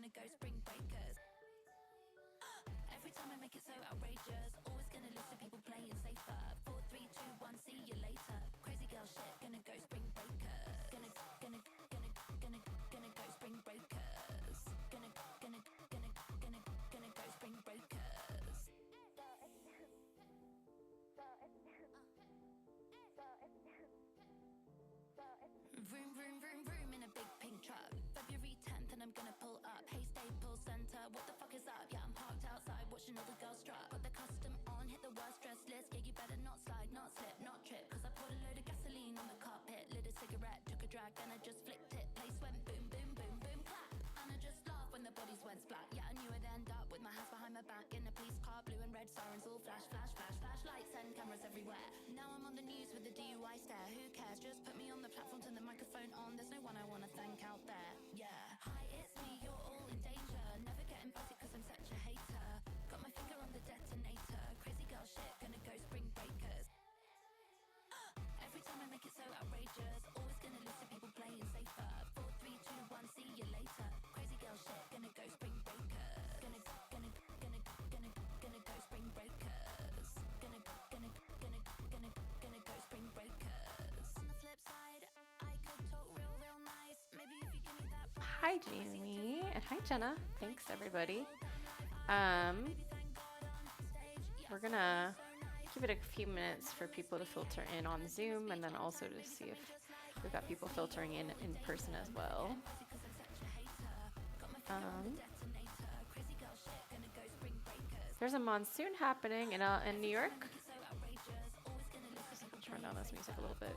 gonna go spring breakers. Every time I make it so outrageous, always gonna listen to people playing safer. 4, 3, 2, 1, see you later. Crazy girl shit, gonna go spring breakers. Gonna go spring breakers. Gonna go spring breakers. Vroom, vroom, vroom, vroom in a big pink truck. February 10th and I'm gonna pull up. Hey, Staples Center, what the fuck is up? Yeah, I'm parked outside watching all the girls strut. Got the custom on, hit the worst dress list. Yeah, you better not slide, not slip, not trip. Cause I poured a load of gasoline on the carpet. Lit a cigarette, took a drag, and I just flicked it. Place went boom, boom, boom, boom, clap. And I just laughed when the bodies went splat. Yeah, I knew I'd end up with my hands behind my back in a police car, blue and red sirens all flash, flash, flash, flashlights and cameras everywhere. Now I'm on the news with the DUI stare. Who cares? Just put me on the platform, turn the microphone on. There's no one I wanna thank out there. Yeah. Hi, it's me. You're all in danger. Never getting busy cause I'm such a hater. Got my finger on the detonator. Crazy girl shit, gonna go spring breakers. Every time I make it so outrageous, always gonna listen to people playing safer. 4, 3, 2, 1, see you later. Crazy girl shit, gonna go spring breakers. Gonna go spring breakers. Gonna go spring breakers. On the flip side, I could talk real nice. Maybe if you give me that. Hi Jamie and hi Jenna. Thanks everybody. We're gonna give it a few minutes for people to filter in on Zoom and then also to see if we've got people filtering in person as well. There's a monsoon happening in New York. I'll turn down this music a little bit.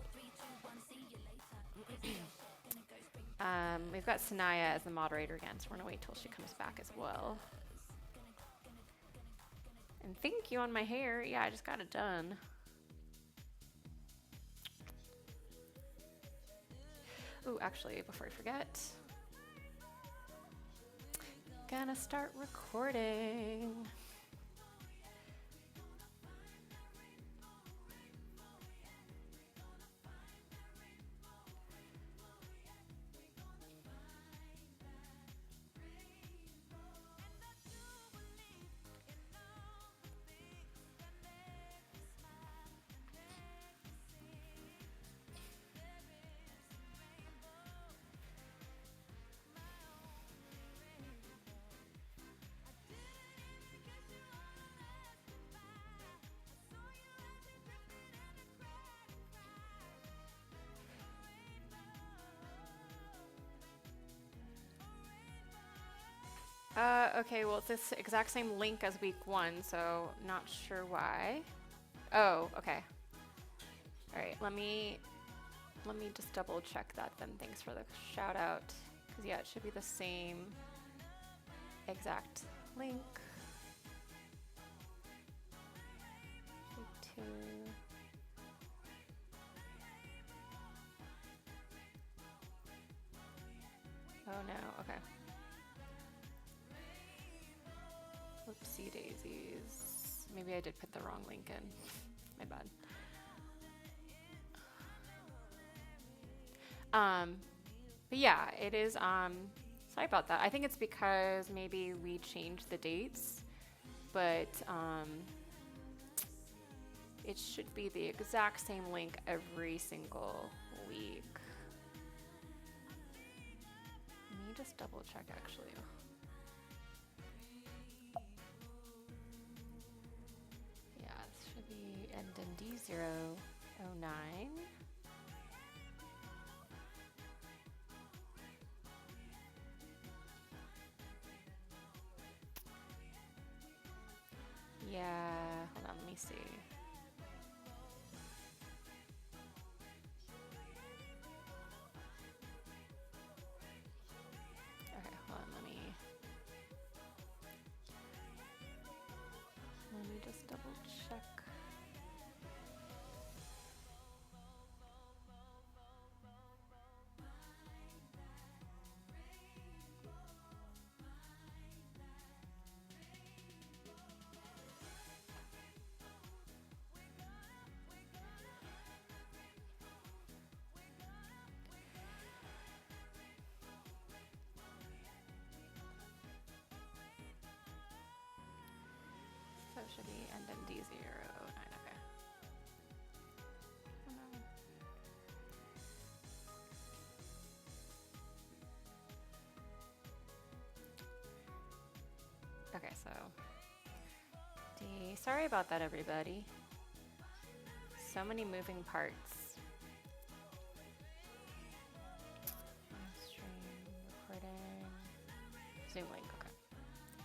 We've got Sanaya as the moderator again, so we're gonna wait till she comes back as well. And thank you on my hair. Yeah, I just got it done. Ooh, actually, before I forget, gonna start recording. Okay, well, it's this exact same link as week 1, so not sure why. Oh, okay. All right, let me just double check that then. Thanks for the shout out. Because yeah, it should be the same exact link. Week 2. Oh no, okay. Whoopsie daisies. Maybe I did put the wrong link in. My bad. But yeah, it is, sorry about that. I think it's because maybe we changed the dates, but it should be the exact same link every single week. Let me just double check actually. Should be end in D009. Yeah, hold on, let me see. Okay, hold on, let me just double check. it should be end in D09. Okay. Oh, no. Okay, so D. Sorry about that, everybody. So many moving parts. Stream recording. Zoom link. Okay.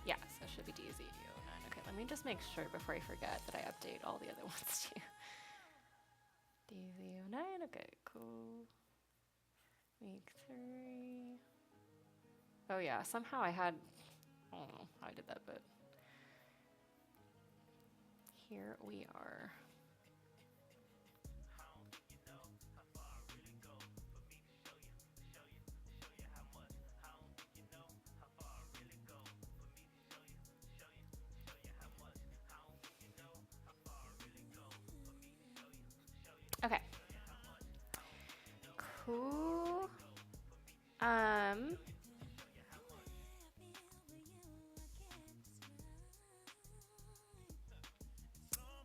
Yeah, so it should be DZ09. Okay, let me just make sure before I forget that I update all the other ones too. DZ09. Okay, cool. Week 3. Oh yeah, somehow I had. I don't know how I did that, but here we are. Okay. Cool.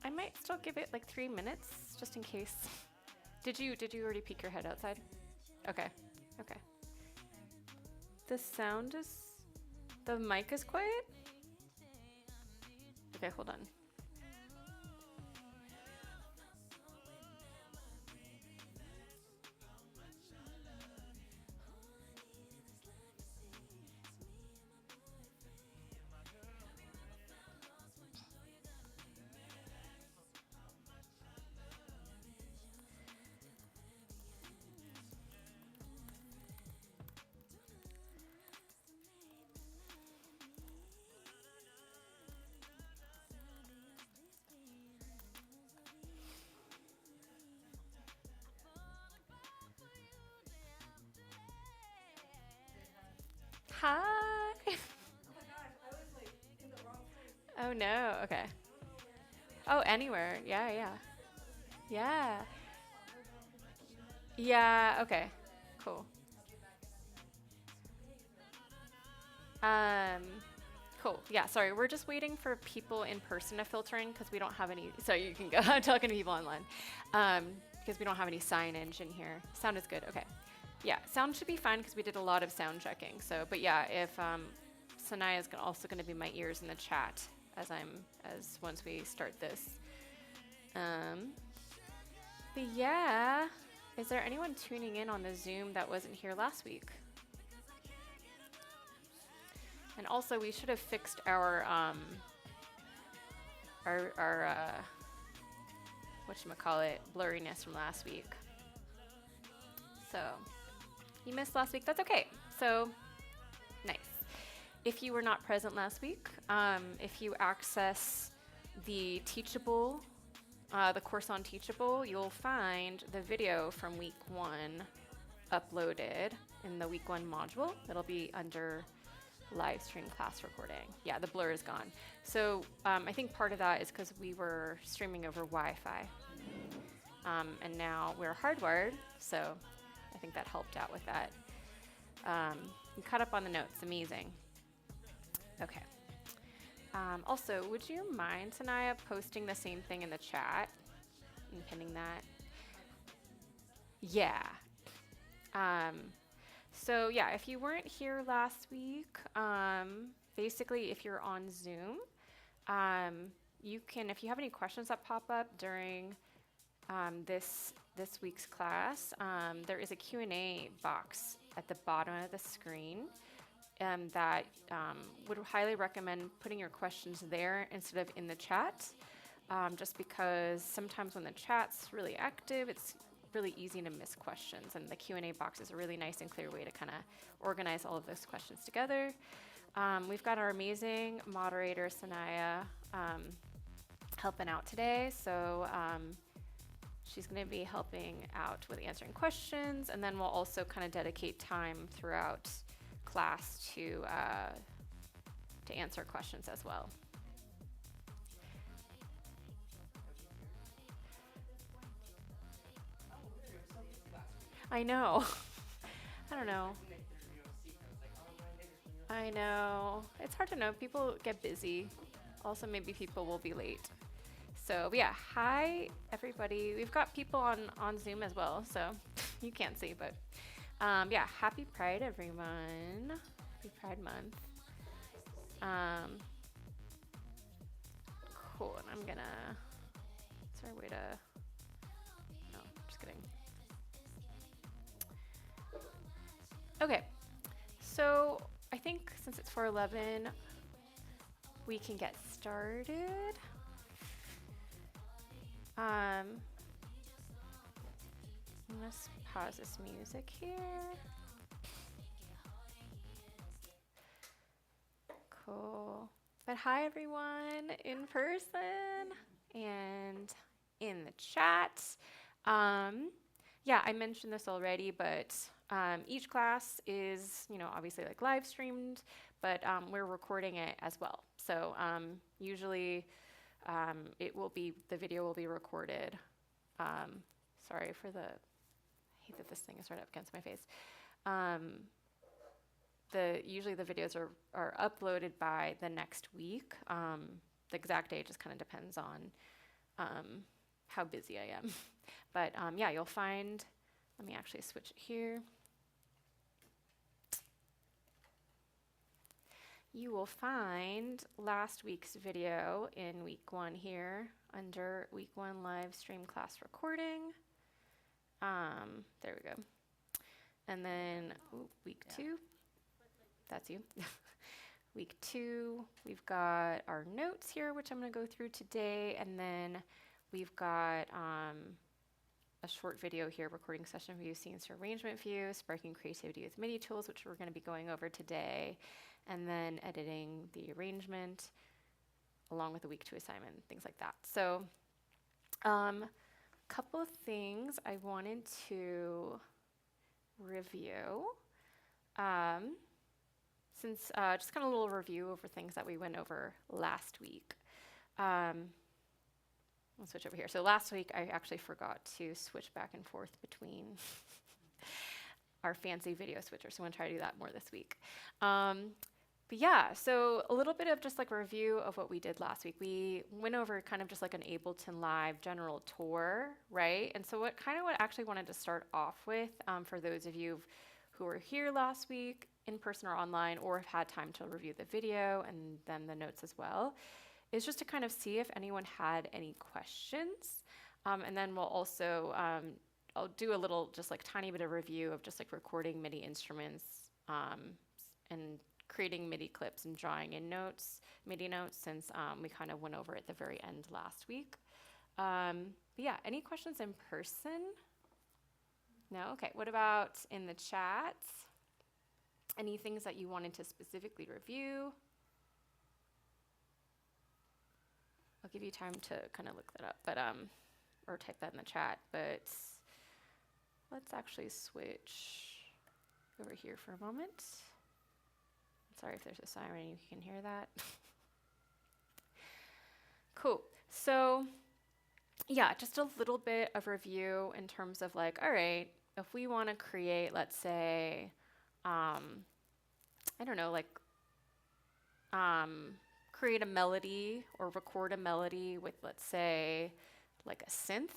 I might still give it like 3 minutes just in case. Did you already peek your head outside? Okay. Okay. The sound is the mic is quiet? Okay, hold on. Hi. Oh my gosh, I was like in the wrong place. Oh no, okay. Oh, anywhere. Yeah, yeah. Yeah. Yeah, okay. Cool. Cool. Yeah, sorry. We're just waiting for people in person to filter in because we don't have any. So you can go. I'm talking to people online. Because we don't have any signage in here. Sound is good. Okay. Yeah, sound should be fine because we did a lot of sound checking. So, but yeah, if Sanaya is also going to be my ears in the chat as once we start this. But yeah, is there anyone tuning in on the Zoom that wasn't here last week? And also, we should have fixed our whatchamacallit, blurriness from last week. So, you missed last week, that's okay. So, nice. If you were not present last week, if you access the Teachable, the course on Teachable, you'll find the video from week 1 uploaded in the week 1 module. It'll be under live stream class recording. Yeah, the blur is gone. So I think part of that is because we were streaming over Wi-Fi. And now we're hardwired, so I think that helped out with that. You caught up on the notes, amazing. Okay. Also, would you mind, Sanaya, posting the same thing in the chat and pinning that? Yeah. So yeah, if you weren't here last week, basically if you're on Zoom, you can, if you have any questions that pop up during this week's class, there is a Q&A box at the bottom of the screen that would highly recommend putting your questions there instead of in the chat, just because sometimes when the chat's really active, it's really easy to miss questions, and the Q&A box is a really nice and clear way to kind of organize all of those questions together. We've got our amazing moderator, Sanaya, helping out today. So she's going to be helping out with answering questions, and then we'll also kind of dedicate time throughout class to answer questions as well. I know. I don't know. I know. It's hard to know. People get busy Also, maybe people will be late. So but yeah, hi everybody. We've got people on Zoom as well, so you can't see, but yeah, happy Pride everyone. Happy Pride Month. Cool, and I'm gonna, is there a way to, no, just kidding. Okay, so I think since it's 4:11, we can get started. Let's pause this music here. Cool. But hi everyone in person and in the chat. Yeah, I mentioned this already, but each class is, you know, obviously like live streamed, but we're recording it as well. So usually the video will be recorded. Sorry for the, I hate that this thing is right up against my face. Usually the videos are uploaded by the next week. The exact date just kind of depends on how busy I am. But yeah, you'll find, let me actually switch it here. You will find last week's video in week 1 here under week 1 live stream class recording. There we go. And then week 2, that's you. Week 2, we've got our notes here, which I'm going to go through today. And then we've got a short video here, recording session view, scenes to arrangement view, sparking creativity with MIDI tools, which we're going to be going over today. And then editing the arrangement along with the week 2 assignment, things like that. So a couple of things I wanted to review. Since just kind of a little review over things that we went over last week. I'll switch over here. So last week I actually forgot to switch back and forth between our fancy video switcher. So I'm gonna try to do that more this week. But yeah, so a little bit of just like a review of what we did last week. We went over kind of just like an Ableton Live general tour, right? And so what I actually wanted to start off with for those of you who were here last week in person or online, or have had time to review the video and then the notes as well, is just to kind of see if anyone had any questions. And then we'll also, I'll do a little just like tiny bit of review of just like recording MIDI instruments and creating MIDI clips and drawing in notes, MIDI notes, since we kind of went over at the very end last week. But yeah, any questions in person? No? Okay, what about in the chat? Any things that you wanted to specifically review? I'll give you time to kind of look that up, but or type that in the chat, but let's actually switch over here for a moment. Sorry if there's a siren, you can hear that. Cool. So yeah, just a little bit of review in terms of like, all right, if we want to create, let's say, I don't know, like create a melody or record a melody with, let's say, like a synth.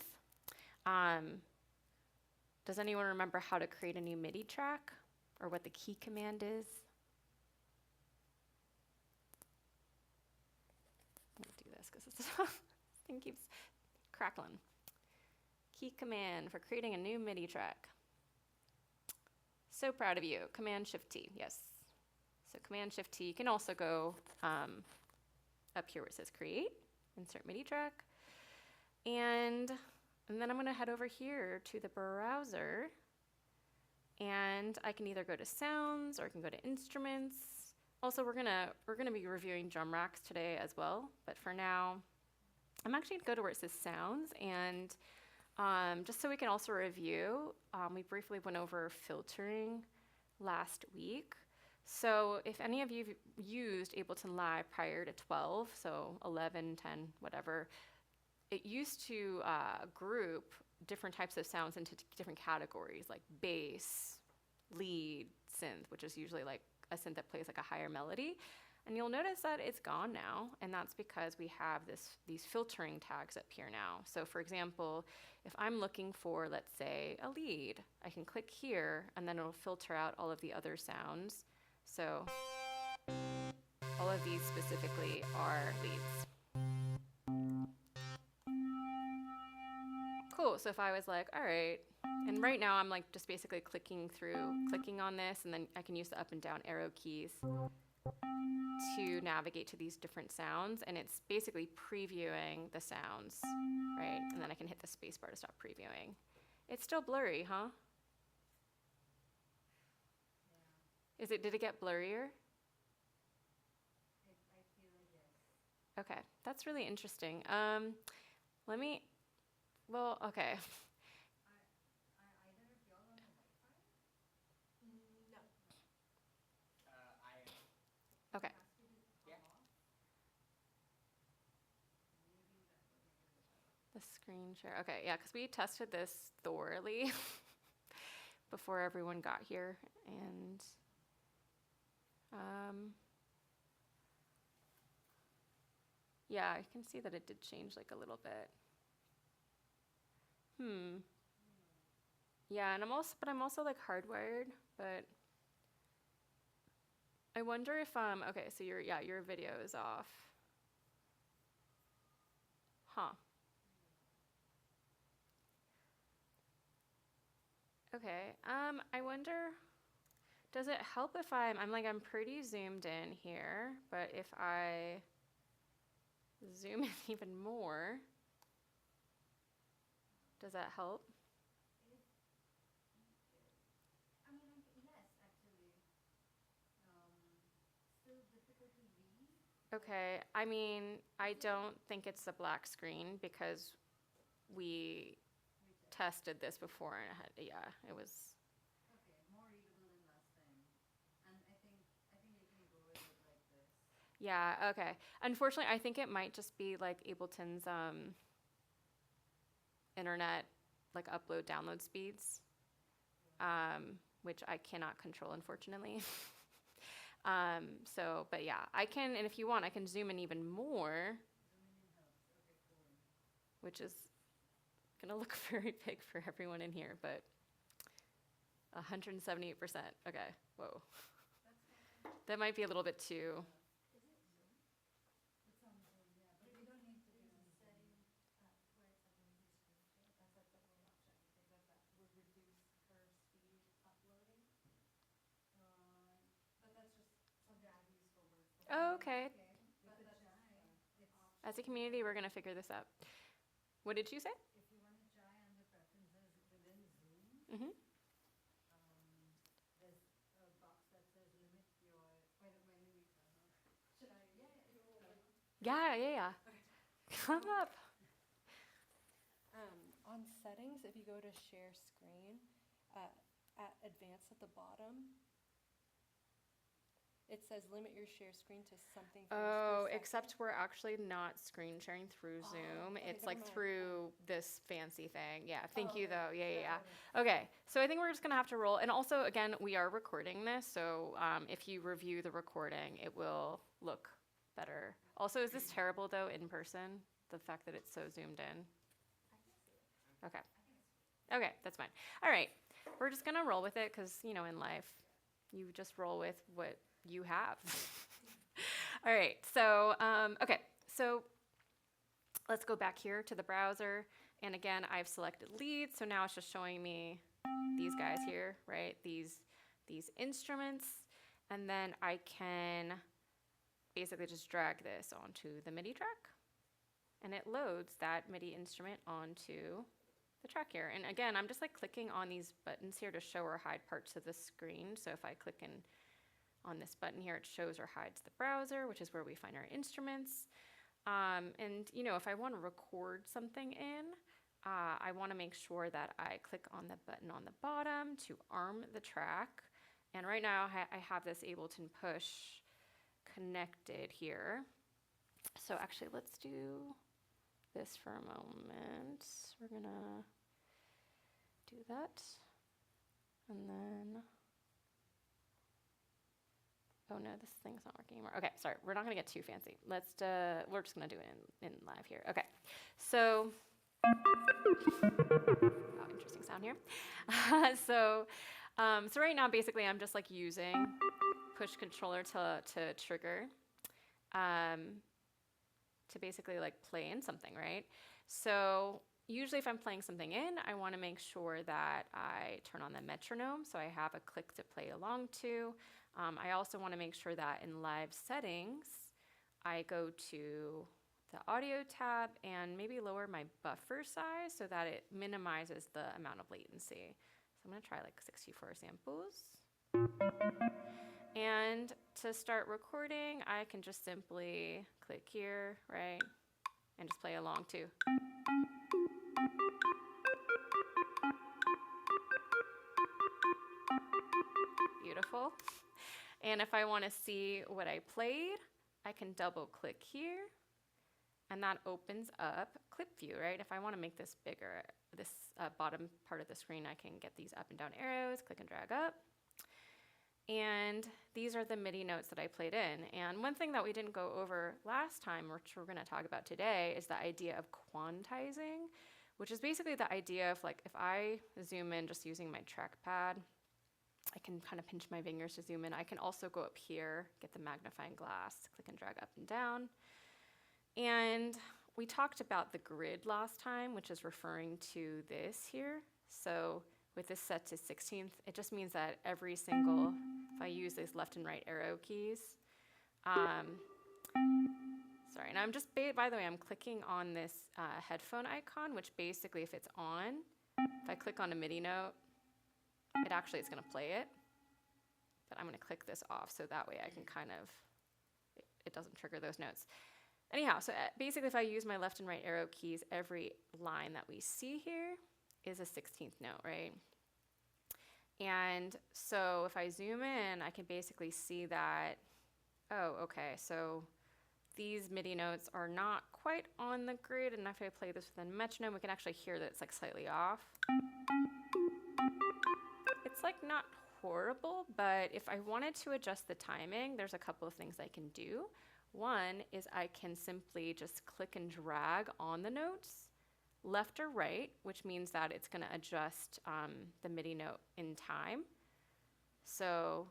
Does anyone remember how to create a new MIDI track or what the key command is? Let me do this because this thing keeps crackling. Key command for creating a new MIDI track. So proud of you. Command-Shift-T, yes. So Command-Shift-T. You can also go up here where it says Create, Insert MIDI Track. And then I'm going to head over here to the browser. And I can either go to Sounds or I can go to Instruments. Also, we're gonna be reviewing drum racks today as well. But for now, I'm actually going to go to where it says Sounds. And just so we can also review, we briefly went over filtering last week. So if any of you used Ableton Live prior to 12, so 11, 10, whatever, it used to group different types of sounds into different categories, like bass, lead, synth, which is usually like a synth that plays like a higher melody. And you'll notice that it's gone now, and that's because we have these filtering tags up here now. So for example, if I'm looking for, let's say, a lead, I can click here, and then it'll filter out all of the other sounds. So all of these specifically are leads. Cool, so if I was like, all right, and right now I'm like just basically clicking on this, and then I can use the up and down arrow keys to navigate to these different sounds, and it's basically previewing the sounds, right? And then I can hit the space bar to stop previewing. It's still blurry, huh? Yeah. Did it get blurrier? I feel yes. Okay, that's really interesting. Well, okay. Are either of y'all on the Wi-Fi? No. I am. Okay. Ask you to Yeah. come off? Maybe that would make it a bit better. The screen share. Okay, yeah, because we tested this thoroughly before everyone got here, and yeah, I can see that it did change like a little bit. Yeah, and I'm also like hardwired, but I wonder if okay, so your video is off. Huh. Okay. I wonder, does it help if I'm pretty zoomed in here, but if I zoom in even more, does that help? I mean, yes, actually. Still difficult to read. Okay, I mean, I don't think it's the black screen because we tested this before and it was. Okay, more readable than last time. And I think you can go with it like this. Yeah, okay. Unfortunately, I think it might just be like Ableton's internet like upload download speeds, which I cannot control, unfortunately. But yeah, I can, and if you want, I can zoom in even more, Zooming in helps. Okay, cool. which is gonna look very big for everyone in here, but 178%. Okay, whoa. That's fine. That might be a little bit too. Is it Zoom? It's on Zoom, yeah, but we don't need to be on Zoom. Where it's like limited screen share. That's like the only option. You think that would reduce her speed uploading? But that's just something I've used for work. Oh, okay. But that's fine. As a community, we're gonna figure this out. What did you say? If you want to try on the preferences within Zoom, Mm-hmm. there's a box that says limit your. Wait, let me. Should I? Yeah, you will. Yeah. Come up. On settings, if you go to share screen, at advanced at the bottom, it says limit your share screen to something. Oh, except we're actually not screen sharing through Zoom. okay, It's never like mind. through this fancy thing. Yeah, thank you okay. though. Yeah. Yeah, Okay, so I think we're just gonna have to roll. And also, again, we are recording this, so if you review the recording, it will look better. Also, is this terrible though in person? The fact that it's so zoomed in? Okay. Okay, that's fine. All right, we're just gonna roll with it because, in life, you just roll with what you have. All right, so, okay, so let's go back here to the browser. And again, I've selected leads, so now it's just showing me these guys here, right? These instruments, and then I can basically just drag this onto the MIDI track, and it loads that MIDI instrument onto the track here. And again, I'm just like clicking on these buttons here to show or hide parts of the screen. So if I click on this button here, it shows or hides the browser, which is where we find our instruments. And if I want to record something in, I want to make sure that I click on the button on the bottom to arm the track. And right now I have this Ableton push connected here. So actually, let's do this for a moment. We're gonna do that, and then Oh no, this thing's not working anymore. Okay, sorry, we're not gonna get too fancy. We're just gonna do it in live here. Okay, so, oh, interesting sound here. So right now, basically, I'm just like using push controller to trigger, to basically like play in something, right? So usually if I'm playing something in, I want to make sure that I turn on the metronome so I have a click to play along to. I also want to make sure that in live settings, I go to the audio tab and maybe lower my buffer size so that it minimizes the amount of latency. So I'm going to try like 64 samples. And to start recording, I can just simply click here, right? And just play along too. Beautiful. And if I want to see what I played, I can double click here and that opens up clip view, right? If I want to make this bigger, this bottom part of the screen, I can get these up and down arrows, click and drag up. And these are the MIDI notes that I played in. And one thing that we didn't go over last time, which we're going to talk about today, is the idea of quantizing, which is basically the idea of like if I zoom in just using my trackpad, I can kind of pinch my fingers to zoom in. I can also go up here, get the magnifying glass, click and drag up and down. And we talked about the grid last time, which is referring to this here. So with this set to 16th, it just means that every single, if I use these left and right arrow keys, sorry, and I'm just, by the way, I'm clicking on this headphone icon, which basically if it's on, if I click on a MIDI note, it actually is gonna play it, but I'm gonna click this off so that way I can kind of, it doesn't trigger those notes. Anyhow, so basically if I use my left and right arrow keys, every line that we see here is a 16th note, right? And so if I zoom in, I can basically see that, oh, okay, so these MIDI notes are not quite on the grid, and if I play this with a metronome, we can actually hear that it's like slightly off. It's like not horrible, but if I wanted to adjust the timing, there's a couple of things I can do. One is I can simply just click and drag on the notes, left or right, which means that it's going to adjust the MIDI note in time. So,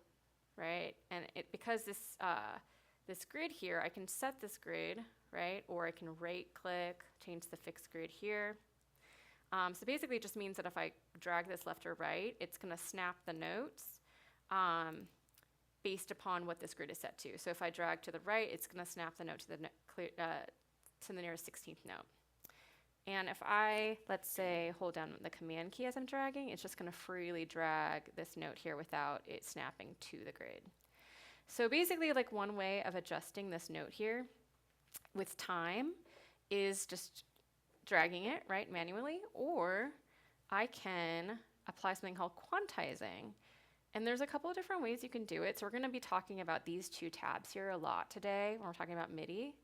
right, and because this grid here, I can set this grid, right, or I can right-click, change the fixed grid here. So basically it just means that if I drag this left or right, it's going to snap the notes based upon what this grid is set to. So if I drag to the right, it's going to snap the note to the nearest 16th note. And if I, let's say, hold down the command key as I'm dragging, it's just going to freely drag this note here without it snapping to the grid. So basically, like one way of adjusting this note here with time is just dragging it, right, manually, or I can apply something called quantizing. And there's a couple of different ways you can do it. So we're going to be talking about these two tabs here a lot today when we're talking about MIDI.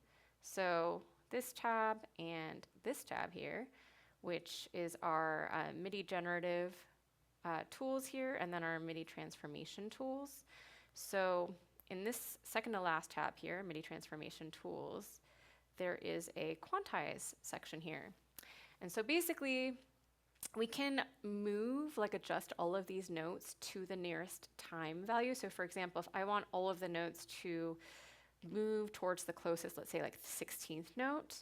So this tab and this tab here, which is our MIDI generative tools here, and then our MIDI transformation tools. So in this second to last tab here, MIDI transformation tools, there is a quantize section here. And so basically, we can move, like adjust all of these notes to the nearest time value. So for example, if I want all of the notes to move towards the closest, let's say like the 16th note,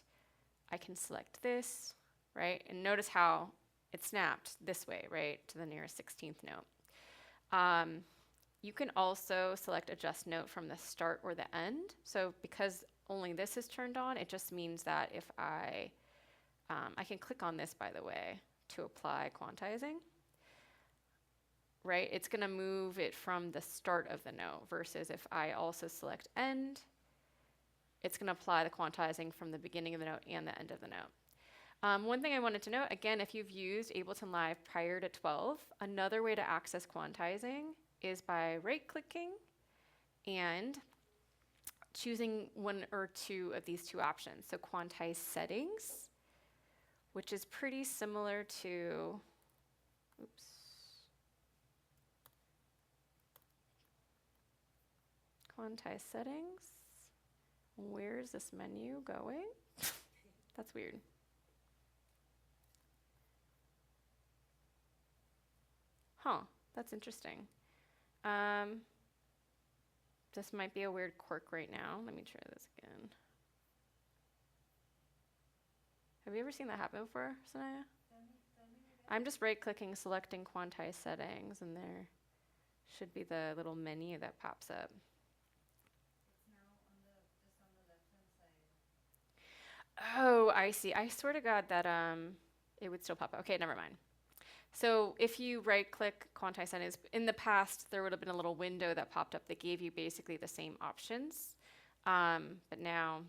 I can select this, right? And notice how it snapped this way, right, to the nearest 16th note. You can also select adjust note from the start or the end. So because only this is turned on, it just means that if I can click on this, by the way, to apply quantizing, right? It's gonna move it from the start of the note versus if I also select end, it's gonna apply the quantizing from the beginning of the note and the end of the note. One thing I wanted to note, again, if you've used Ableton Live prior to 12, another way to access quantizing is by right-clicking and choosing one or two of these two options. So quantize settings, which is pretty similar to, quantize settings. Where's this menu going? That's weird. Huh, that's interesting. This might be a weird quirk right now. Let me try this again. Have you ever seen that happen before, Sanaya? I'm just right-clicking, selecting quantize settings, and there should be the little menu that pops up. It's now just on the left-hand side. Oh, I see. I swear to God that it would still pop up. Okay, never mind. So if you right-click quantize settings, in the past there would have been a little window that popped up that gave you basically the same options, but now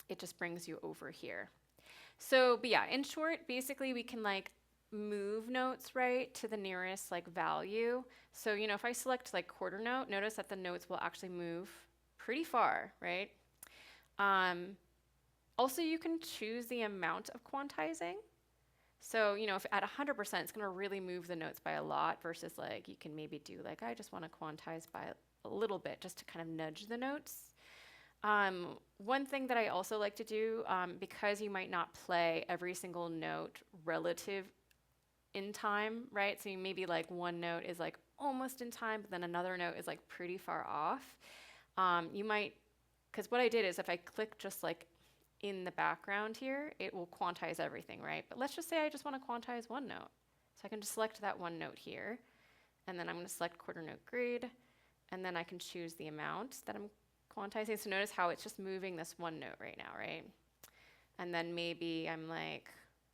it just brings you over here. So, but yeah, in short, basically we can like move notes right to the nearest like value. So, you know, if I select like quarter note, notice that the notes will actually move pretty far, right? Also, you can choose the amount of quantizing. So, you know, if at 100%, it's going to really move the notes by a lot versus like you can maybe do like, I just want to quantize by a little bit just to kind of nudge the notes. One thing that I also like to do, because you might not play every single note relative in time, right? So you maybe like one note is like almost in time, but then another note is like pretty far off. You might, because what I did is if I click just like in the background here, it will quantize everything, right? But let's just say I just want to quantize one note. So I can just select that one note here, and then I'm going to select quarter note grade, and then I can choose the amount that I'm quantizing. So notice how it's just moving this one note right now, right? And then maybe I'm like,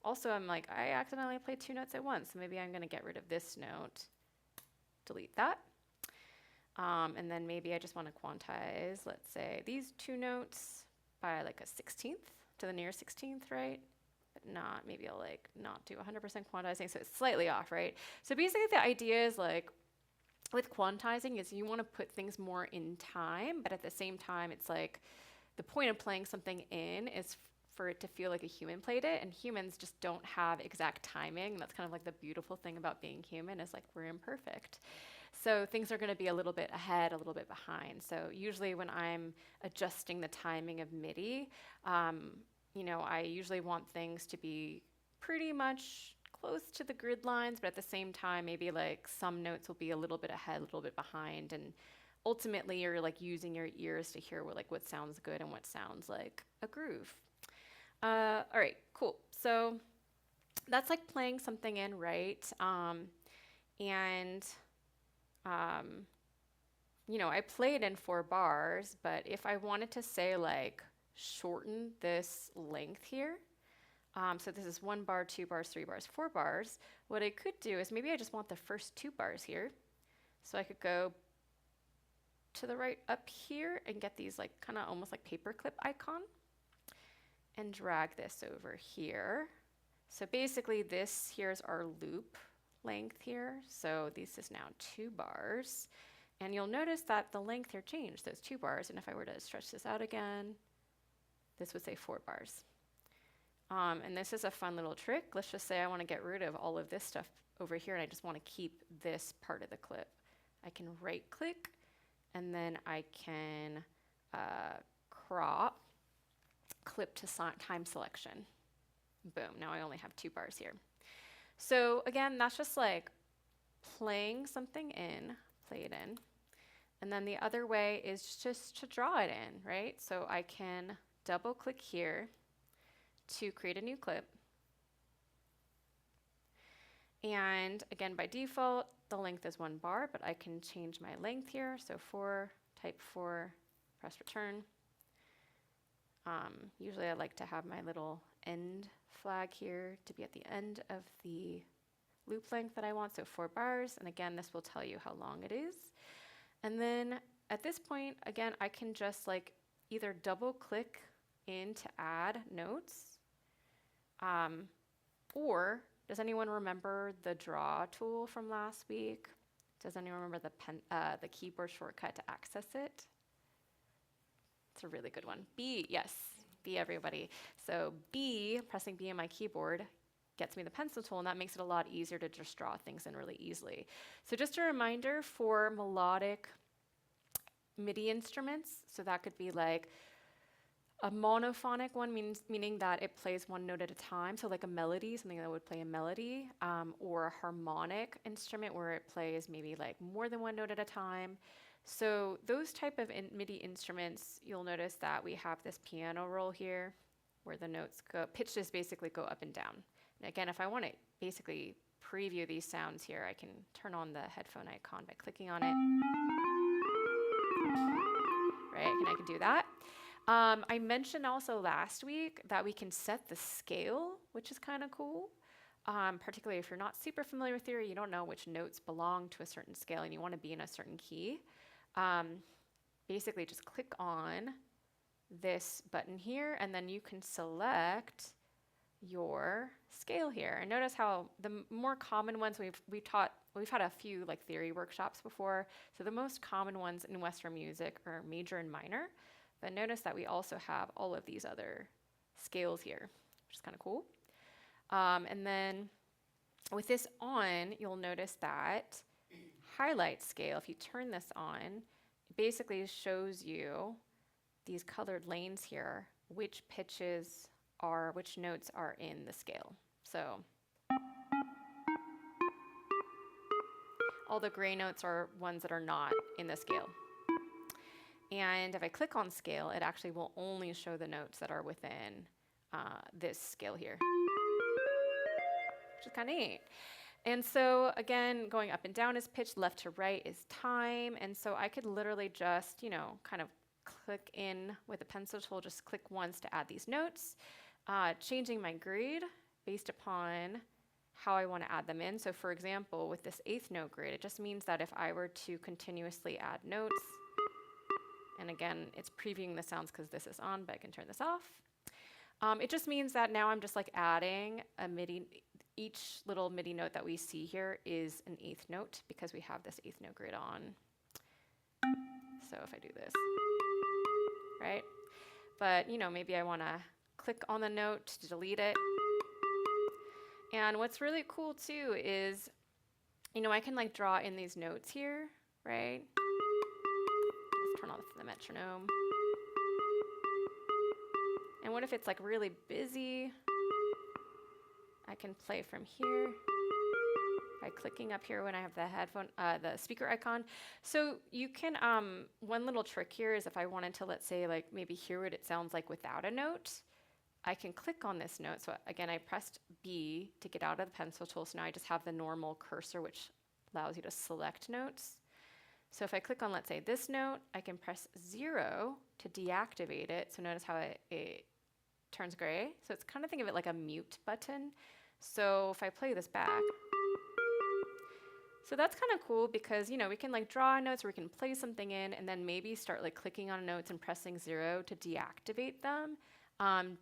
I accidentally played two notes at once, so maybe I'm going to get rid of this note, delete that. And then maybe I just want to quantize, let's say, these two notes by like a 16th to the near 16th, right? But not, maybe I'll like not do 100% quantizing, so it's slightly off, right? So basically the idea is like, with quantizing is you want to put things more in time, but at the same time, it's like the point of playing something in is for it to feel like a human played it, and humans just don't have exact timing. And that's kind of like the beautiful thing about being human is like we're imperfect. So things are going to be a little bit ahead, a little bit behind. So usually when I'm adjusting the timing of MIDI, you know, I usually want things to be pretty much close to the grid lines, but at the same time, maybe like some notes will be a little bit ahead, a little bit behind, and ultimately you're like using your ears to hear what sounds good and what sounds like a groove. All right, cool. So that's like playing something in, right? You know, I played in 4 bars, but if I wanted to say like shorten this length here, so this is 1 bar, 2 bars, 3 bars, 4 bars, what I could do is maybe I just want the first 2 bars here. So I could go to the right up here and get these like kind of almost like paperclip icon and drag this over here. So basically this here's our loop length here. So this is now 2 bars. And you'll notice that the length here changed, those 2 bars. And if I were to stretch this out again, this would say 4 bars. And this is a fun little trick. Let's just say I want to get rid of all of this stuff over here and I just want to keep this part of the clip. I can right click and then I can crop clip to time selection. Boom, now I only have 2 bars here. So again, that's just like playing something in, play it in. And then the other way is just to draw it in, right? So I can double click here to create a new clip. And again, by default, the length is 1 bar, but I can change my length here. So 4, type 4, press return. Usually I like to have my little end flag here to be at the end of the loop length that I want, so 4 bars. And again, this will tell you how long it is. And then at this point, again, I can just like either double click in to add notes, or does anyone remember the draw tool from last week? Does anyone remember the keyboard shortcut to access it? It's a really good one. B, yes, B everybody. So B, pressing B on my keyboard gets me the pencil tool, and that makes it a lot easier to just draw things in really easily. So just a reminder for melodic MIDI instruments. So that could be like a monophonic one, meaning that it plays one note at a time. So like a melody, something that would play a melody, or a harmonic instrument where it plays maybe like more than one note at a time. So those type of MIDI instruments, you'll notice that we have this piano roll here where the notes go, pitches basically go up and down. And again, if I want to basically preview these sounds here, I can turn on the headphone icon by clicking on it. Right, and I can do that. I mentioned also last week that we can set the scale, which is kind of cool. Particularly if you're not super familiar with theory, you don't know which notes belong to a certain scale and you want to be in a certain key. Basically just click on this button here and then you can select your scale here. And notice how the more common ones we've had a few like theory workshops before. So the most common ones in Western music are major and minor. But notice that we also have all of these other scales here, which is kind of cool. And then with this on, you'll notice that highlight scale, if you turn this on, it basically shows you these colored lanes here, which pitches are, which notes are in the scale. So all the gray notes are ones that are not in the scale. And if I click on scale, it actually will only show the notes that are within this scale here, which is kind of neat. And so again, going up and down is pitch, left to right is time. And so I could literally just, kind of click in with a pencil tool, just click once to add these notes, changing my grid based upon how I want to add them in. So for example, with this 8th note grid, it just means that if I were to continuously add notes, and again, it's previewing the sounds because this is on, but I can turn this off. It just means that now I'm just like adding a MIDI. Each little MIDI note that we see here is an 8th note because we have this 8th note grid on. So if I do this, right? But maybe I want to click on the note to delete it. And what's really cool too is, I can like draw in these notes here, right? Let's turn off the metronome. And what if it's like really busy? I can play from here by clicking up here when I have the headphone, the speaker icon. So you can, one little trick here is if I wanted to, let's say, like maybe hear what it sounds like without a note, I can click on this note. So again, I pressed B to get out of the pencil tool. So now I just have the normal cursor, which allows you to select notes. So if I click on, let's say, this note, I can press 0 to deactivate it. So notice how it turns gray. So it's kind of, think of it like a mute button. So if I play this back, so that's kind of cool because, we can like draw notes or we can play something in and then maybe start like clicking on notes and pressing 0 to deactivate them,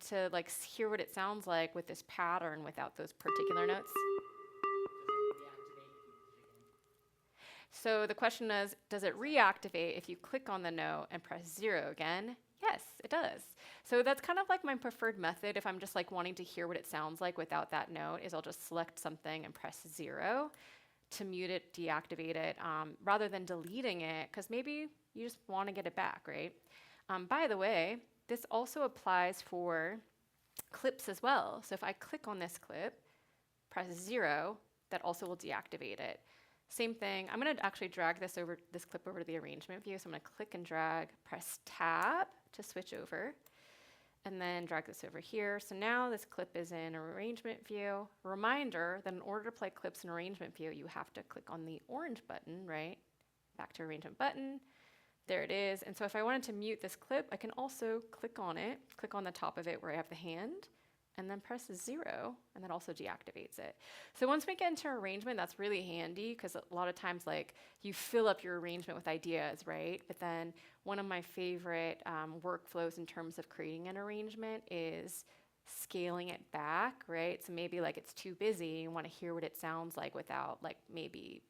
to like hear what it sounds like with this pattern without those particular notes. So the question is, does it reactivate if you click on the note and press 0 again? Yes, it does. So that's kind of like my preferred method if I'm just like wanting to hear what it sounds like without that note, is I'll just select something and press 0 to mute it, deactivate it, rather than deleting it, because maybe you just want to get it back, right? By the way, this also applies for clips as well. So if I click on this clip, press 0, that also will deactivate it. Same thing, I'm going to actually drag this clip over to the arrangement view. So I'm going to click and drag, press tab to switch over, and then drag this over here. So now this clip is in arrangement view. Reminder that in order to play clips in arrangement view, you have to click on the orange button, right? Back to arrangement button. There it is. And so if I wanted to mute this clip, I can also click on it, click on the top of it where I have the hand, and then press 0, and that also deactivates it. So once we get into arrangement, that's really handy because a lot of times like you fill up your arrangement with ideas, right? But then one of my favorite workflows in terms of creating an arrangement is scaling it back, right? So maybe like it's too busy, you want to hear what it sounds like without like maybe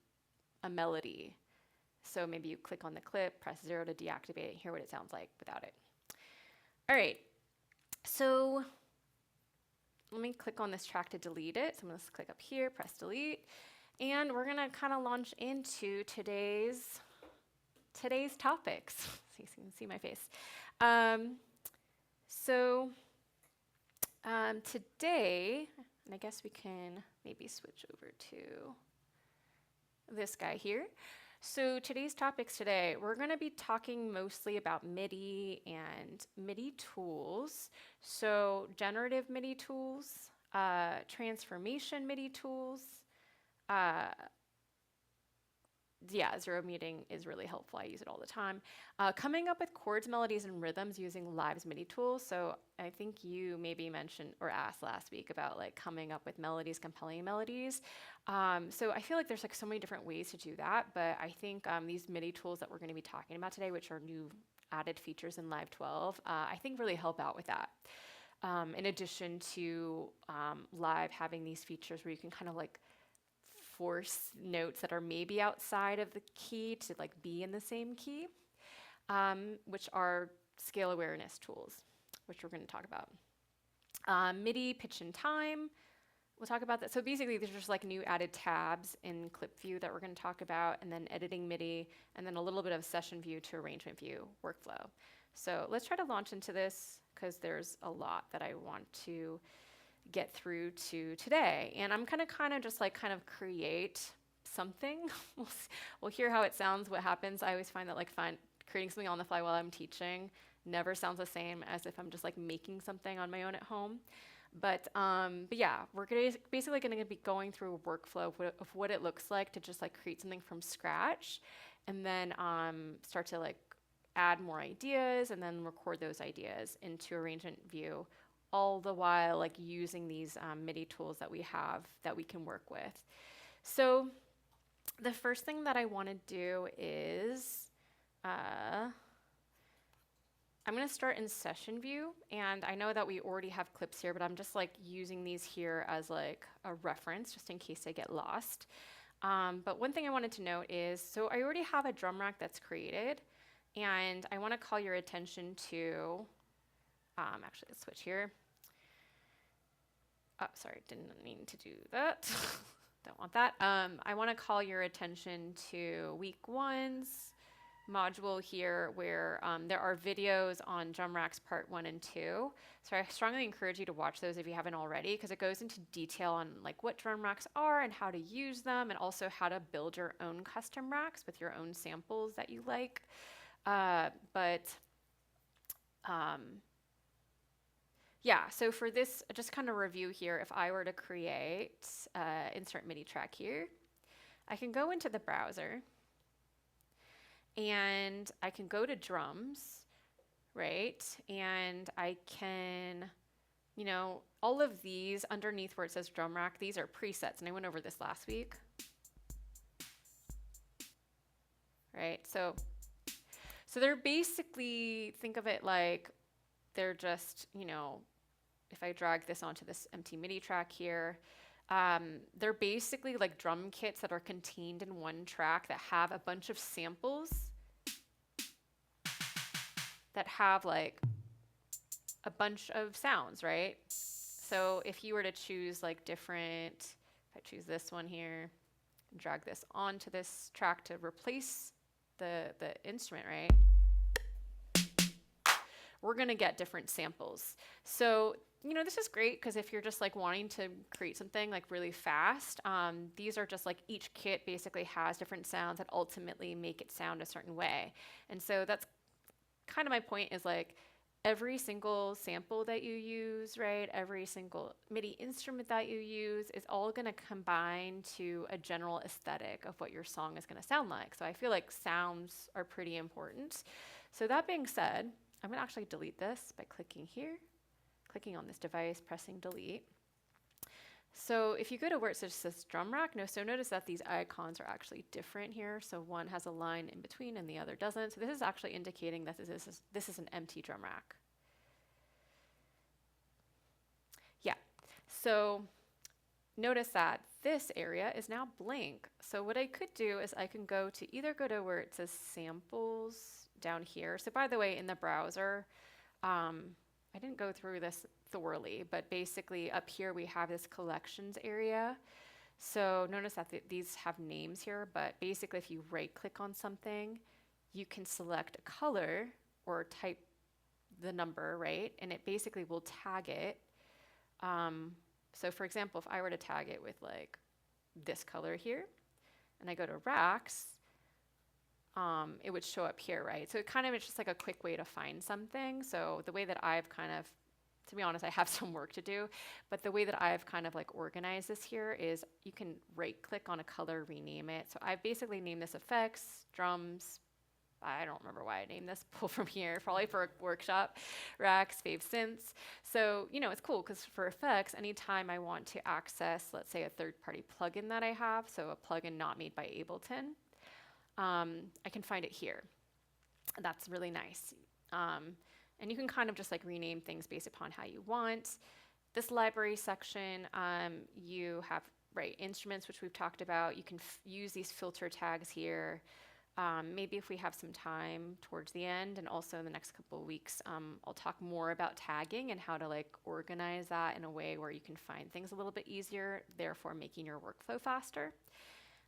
a melody. So maybe you click on the clip, press 0 to deactivate it, and hear what it sounds like without it. All right, so let me click on this track to delete it. So I'm going to click up here, press delete, and we're going to kind of launch into today's today's topics. So you can see my face. Um, Today, and I guess we can maybe switch over to this guy here. So today's topics today, we're going to be talking mostly about MIDI and MIDI tools. So generative MIDI tools, transformation MIDI tools. Zero muting is really helpful. I use it all the time. Coming up with chords, melodies, and rhythms using Live's MIDI tools. So I think you maybe mentioned or asked last week about like coming up with melodies, compelling melodies. So I feel like there's like so many different ways to do that, but I think these MIDI tools that we're going to be talking about today, which are new added features in Live 12, I think really help out with that. In addition to Live having these features where you can kind of like force notes that are maybe outside of the key to like be in the same key, which are scale awareness tools, which we're going to talk about. MIDI, pitch and time, we'll talk about that. So basically these are just like new added tabs in clip view that we're going to talk about, and then editing MIDI, and then a little bit of session view to arrangement view workflow. So let's try to launch into this because there's a lot that I want to get through to today. And I'm kind of just like create something. We'll hear how it sounds, what happens. I always find that like creating something on the fly while I'm teaching never sounds the same as if I'm just like making something on my own at home. But yeah, we're basically going to be going through a workflow of what it looks like to just like create something from scratch, and then start to like add more ideas and then record those ideas into arrangement view, all the while like using these MIDI tools that we have that we can work with. So the first thing that I want to do is I'm going to start in session view, and I know that we already have clips here, but I'm just like using these here as like a reference just in case I get lost. But one thing I wanted to note is, so I already have a drum rack that's created, and I want to call your attention to, actually let's switch here. Oh, sorry, didn't mean to do that. Don't want that. I want to call your attention to week 1's module here, where there are videos on drum racks part 1 and 2. So I strongly encourage you to watch those if you haven't already, because it goes into detail on like what drum racks are and how to use them, and also how to build your own custom racks with your own samples that you like. Yeah, so for this, just kind of review here, if I were to create, insert MIDI track here, I can go into the browser and I can go to drums, right? And I can, all of these underneath where it says drum rack, these are presets, and I went over this last week, right? So they're basically, think of it like they're just, if I drag this onto this empty MIDI track here, they're basically like drum kits that are contained in one track that have a bunch of samples that have like a bunch of sounds, right? So if you were to choose like different, if I choose this one here, and drag this onto this track to replace the instrument, right? We're gonna get different samples. So, this is great because if you're just like wanting to create something like really fast, these are just like each kit basically has different sounds that ultimately make it sound a certain way. And so that's kind of my point, is like every single sample that you use, right? Every single MIDI instrument that you use is all gonna combine to a general aesthetic of what your song is gonna sound like. So I feel like sounds are pretty important. So that being said, I'm going to actually delete this by clicking here, clicking on this device, pressing delete. So if you go to where it says drum rack, so notice that these icons are actually different here. So one has a line in between and the other doesn't. So this is actually indicating that this is an empty drum rack. Yeah, so notice that this area is now blank. So what I could do is I can go to where it says samples down here. So by the way, in the browser, I didn't go through this thoroughly, but basically up here we have this collections area. So notice that these have names here, but basically if you right click on something, you can select a color or type the number, right? And it basically will tag it. So for example, if I were to tag it with like this color here, and I go to racks, it would show up here, right? So it kind of is just like a quick way to find something. So the way that I've kind of, to be honest, I have some work to do, but the way that I've kind of like organized this here is you can right click on a color, rename it. So I've basically named this effects, drums. I don't remember why I named this, pull from here, probably for a workshop, racks, fave synths. So, you know, it's cool because for effects, anytime I want to access, let's say a third-party plugin that I have, so a plugin not made by Ableton, I can find it here. That's really nice. And you can kind of just like rename things based upon how you want. This library section, you have, right, instruments, which we've talked about. You can use these filter tags here. Maybe if we have some time towards the end and also in the next couple of weeks, I'll talk more about tagging and how to like organize that in a way where you can find things a little bit easier, therefore making your workflow faster.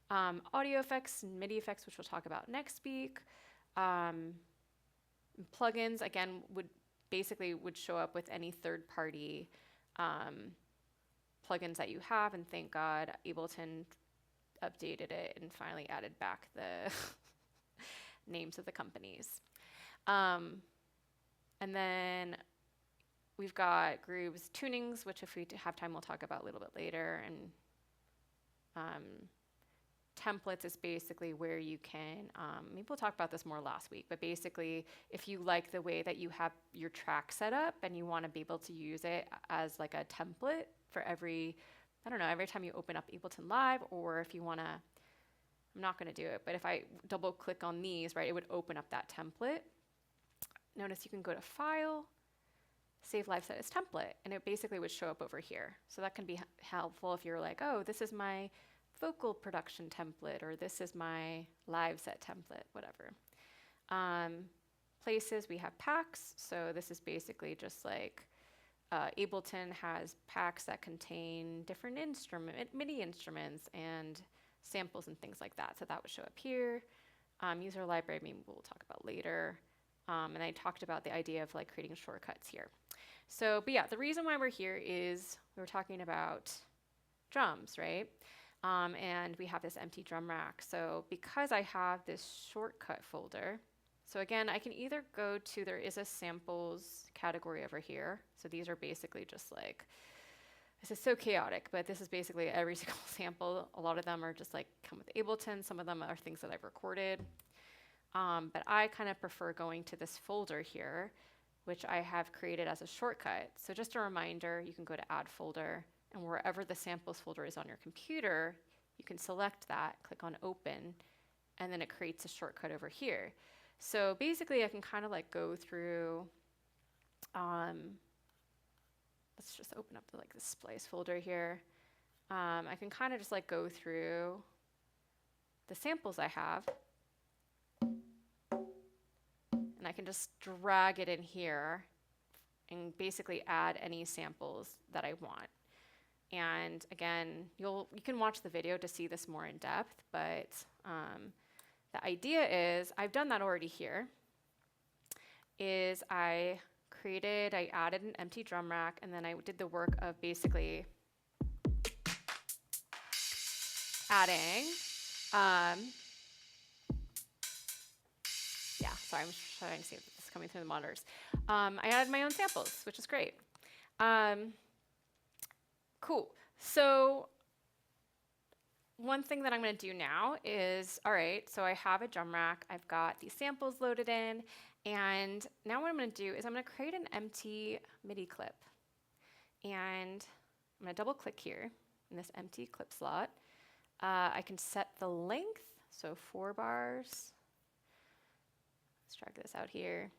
Audio effects and MIDI effects, which we'll talk about next week. Plugins, again, would show up with any third-party plugins that you have, and thank God Ableton updated it and finally added back the names of the companies. And then we've got grooves, tunings, which if we have time, we'll talk about a little bit later. And templates is basically where you can, maybe we'll talk about this more last week, but basically if you like the way that you have your track set up and you want to be able to use it as like a template for every, I don't know, every time you open up Ableton Live, or if you want to, I'm not going to do it, but if I double click on these, right, it would open up that template. Notice you can go to File, Save Live Set as Template, and it basically would show up over here. So that can be helpful if you're like, oh, this is my vocal production template, or this is my live set template, whatever. Places, we have packs. So this is basically just like Ableton has packs that contain different MIDI instruments and samples and things like that. So that would show up here. User library, maybe we'll talk about later. And I talked about the idea of like creating shortcuts here. So, but yeah, the reason why we're here is we were talking about drums, right? And we have this empty drum rack. So because I have this shortcut folder, so again, I can either go to, there is a samples category over here. So these are basically just like, this is so chaotic, but this is basically every single sample. A lot of them are just like come with Ableton. Some of them are things that I've recorded. But I kind of prefer going to this folder here, which I have created as a shortcut. So just a reminder, you can go to Add Folder, and wherever the samples folder is on your computer, you can select that, click on Open, and then it creates a shortcut over here. So basically, I can kind of like go through, let's just open up the like the splice folder here. I can kind of just like go through the samples I have, and I can just drag it in here and basically add any samples that I want. And again, you can watch the video to see this more in depth, but the idea is, I've done that already here, is I added an empty drum rack, and then I did the work of basically adding, yeah, sorry, I'm just trying to see if this is coming through the monitors. I added my own samples, which is great. Cool. So one thing that I'm going to do now is, all right, so I have a drum rack. I've got these samples loaded in. And now what I'm going to do is I'm going to create an empty MIDI clip. And I'm going to double click here in this empty clip slot. I can set the length, so 4 bars. Let's drag this out here.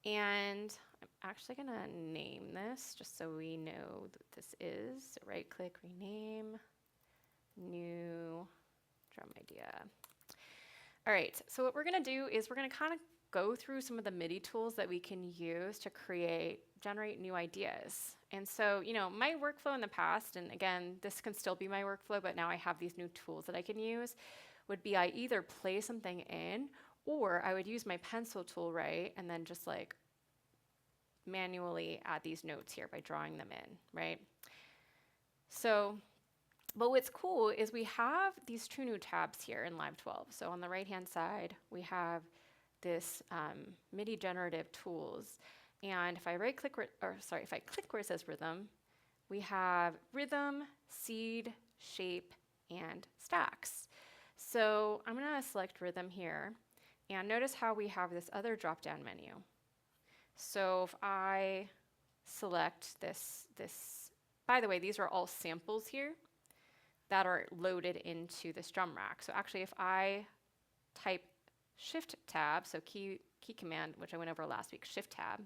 And I'm actually going to name this just so we know that this is. So right click, rename, new drum idea. All right, so what we're going to do is we're going to kind of go through some of the MIDI tools that we can use to generate new ideas. And so, you know, my workflow in the past, and again, this can still be my workflow, but now I have these new tools that I can use, would be I either play something in, Or I would use my pencil tool, right? And then just like manually add these notes here by drawing them in, right? So, but what's cool is we have these two new tabs here in Live 12. So on the right-hand side, we have this MIDI generative tools. And if I if I click where it says rhythm, we have rhythm, seed, shape, and stacks. So I'm gonna select rhythm here, and notice how we have this other drop-down menu. So if I select this, by the way, these are all samples here that are loaded into this drum rack. So actually if I type Shift tab, so key command, which I went over last week, Shift tab,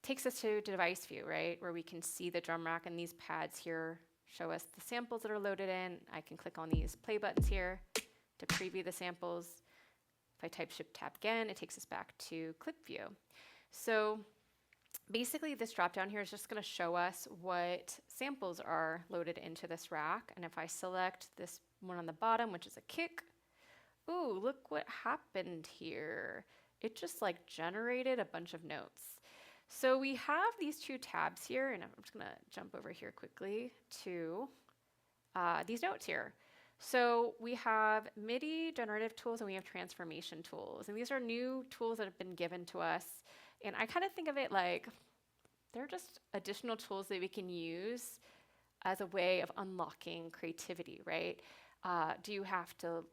takes us to device view, right, where we can see the drum rack, and these pads here show us the samples that are loaded in. I can click on these play buttons here to preview the samples. If I type Shift tab again, it takes us back to clip view. So basically this drop down here is just going to show us what samples are loaded into this rack. And if I select this one on the bottom, which is a kick, ooh, look what happened here. It just like generated a bunch of notes. So we have these two tabs here, and I'm just going to jump over here quickly to these notes here. So we have MIDI generative tools and we have transformation tools. And these are new tools that have been given to us. And I kind of think of it like they're just additional tools that we can use as a way of unlocking creativity, right? Do you have to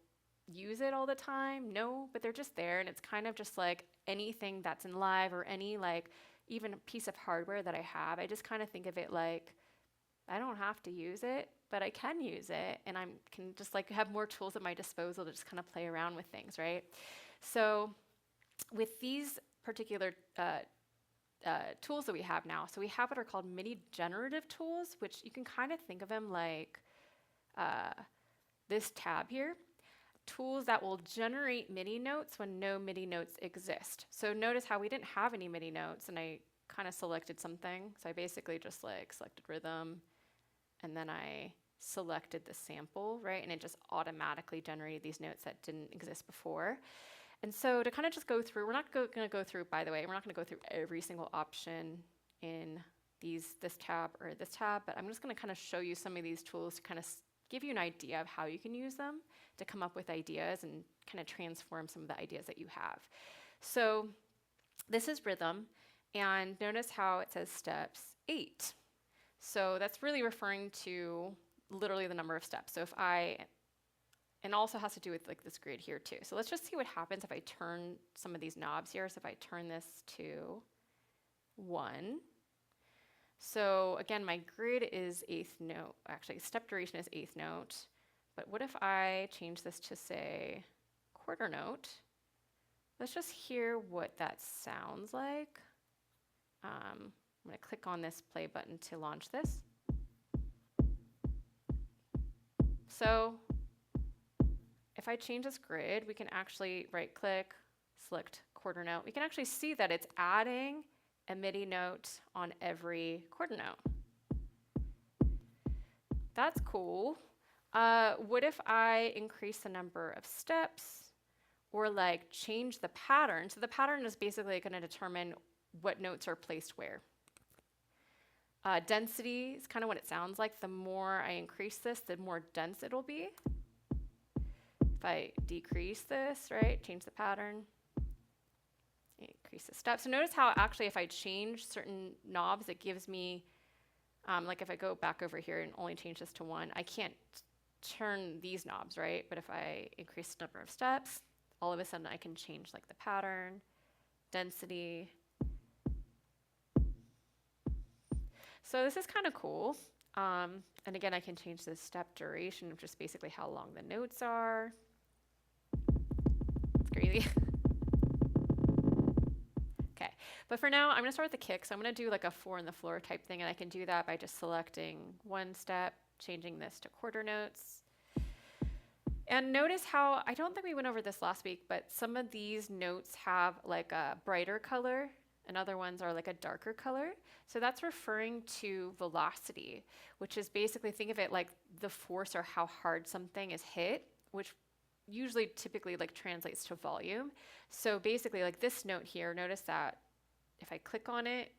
use it all the time? No, but they're just there. And it's kind of just like anything that's in Live or any like even a piece of hardware that I have. I just kind of think of it like I don't have to use it, but I can use it, and I can just like have more tools at my disposal to just kind of play around with things, right? So with these particular tools that we have now, so we have what are called MIDI generative tools, which you can kind of think of them like this tab here, tools that will generate MIDI notes when no MIDI notes exist. So notice how we didn't have any MIDI notes, and I kind of selected something. So I basically just like selected rhythm, and then I selected the sample, right? And it just automatically generated these notes that didn't exist before. And so to kind of just go through, we're not going to go through, by the way, we're not going to go through every single option in this tab or this tab, but I'm just going to kind of show you some of these tools to kind of give you an idea of how you can use them to come up with ideas and kind of transform some of the ideas that you have. So this is rhythm, and notice how it says steps 8. So that's really referring to literally the number of steps. So if and also has to do with like this grid here too. So let's just see what happens if I turn some of these knobs here. So if I turn this to 1. So again, my grid is 8th note. Actually, step duration is 8th note. But what if I change this to say quarter note? Let's just hear what that sounds like. I'm going to click on this play button to launch this. So if I change this grid, we can actually right click, select quarter note. We can actually see that it's adding a MIDI note on every quarter note. That's cool. What if I increase the number of steps or like change the pattern? So the pattern is basically going to determine what notes are placed where. Density is kind of what it sounds like. The more I increase this, the more dense it'll be. If I decrease this, right, change the pattern, increase the steps. So notice how actually if I change certain knobs, it gives me, like if I go back over here and only change this to 1, I can't turn these knobs, right? But if I increase the number of steps, all of a sudden I can change like the pattern, density. So this is kind of cool. And again, I can change the step duration, which is basically how long the notes are. It's crazy. Okay, but for now, I'm going to start with the kick. So I'm going to do like a 4 on the floor type thing, and I can do that by just selecting one step, changing this to quarter notes. And notice how, I don't think we went over this last week, but some of these notes have like a brighter color and other ones are like a darker color. So that's referring to velocity, which is basically, think of it like the force or how hard something is hit, which usually typically like translates to volume. So basically like this note here, notice that if I click on it,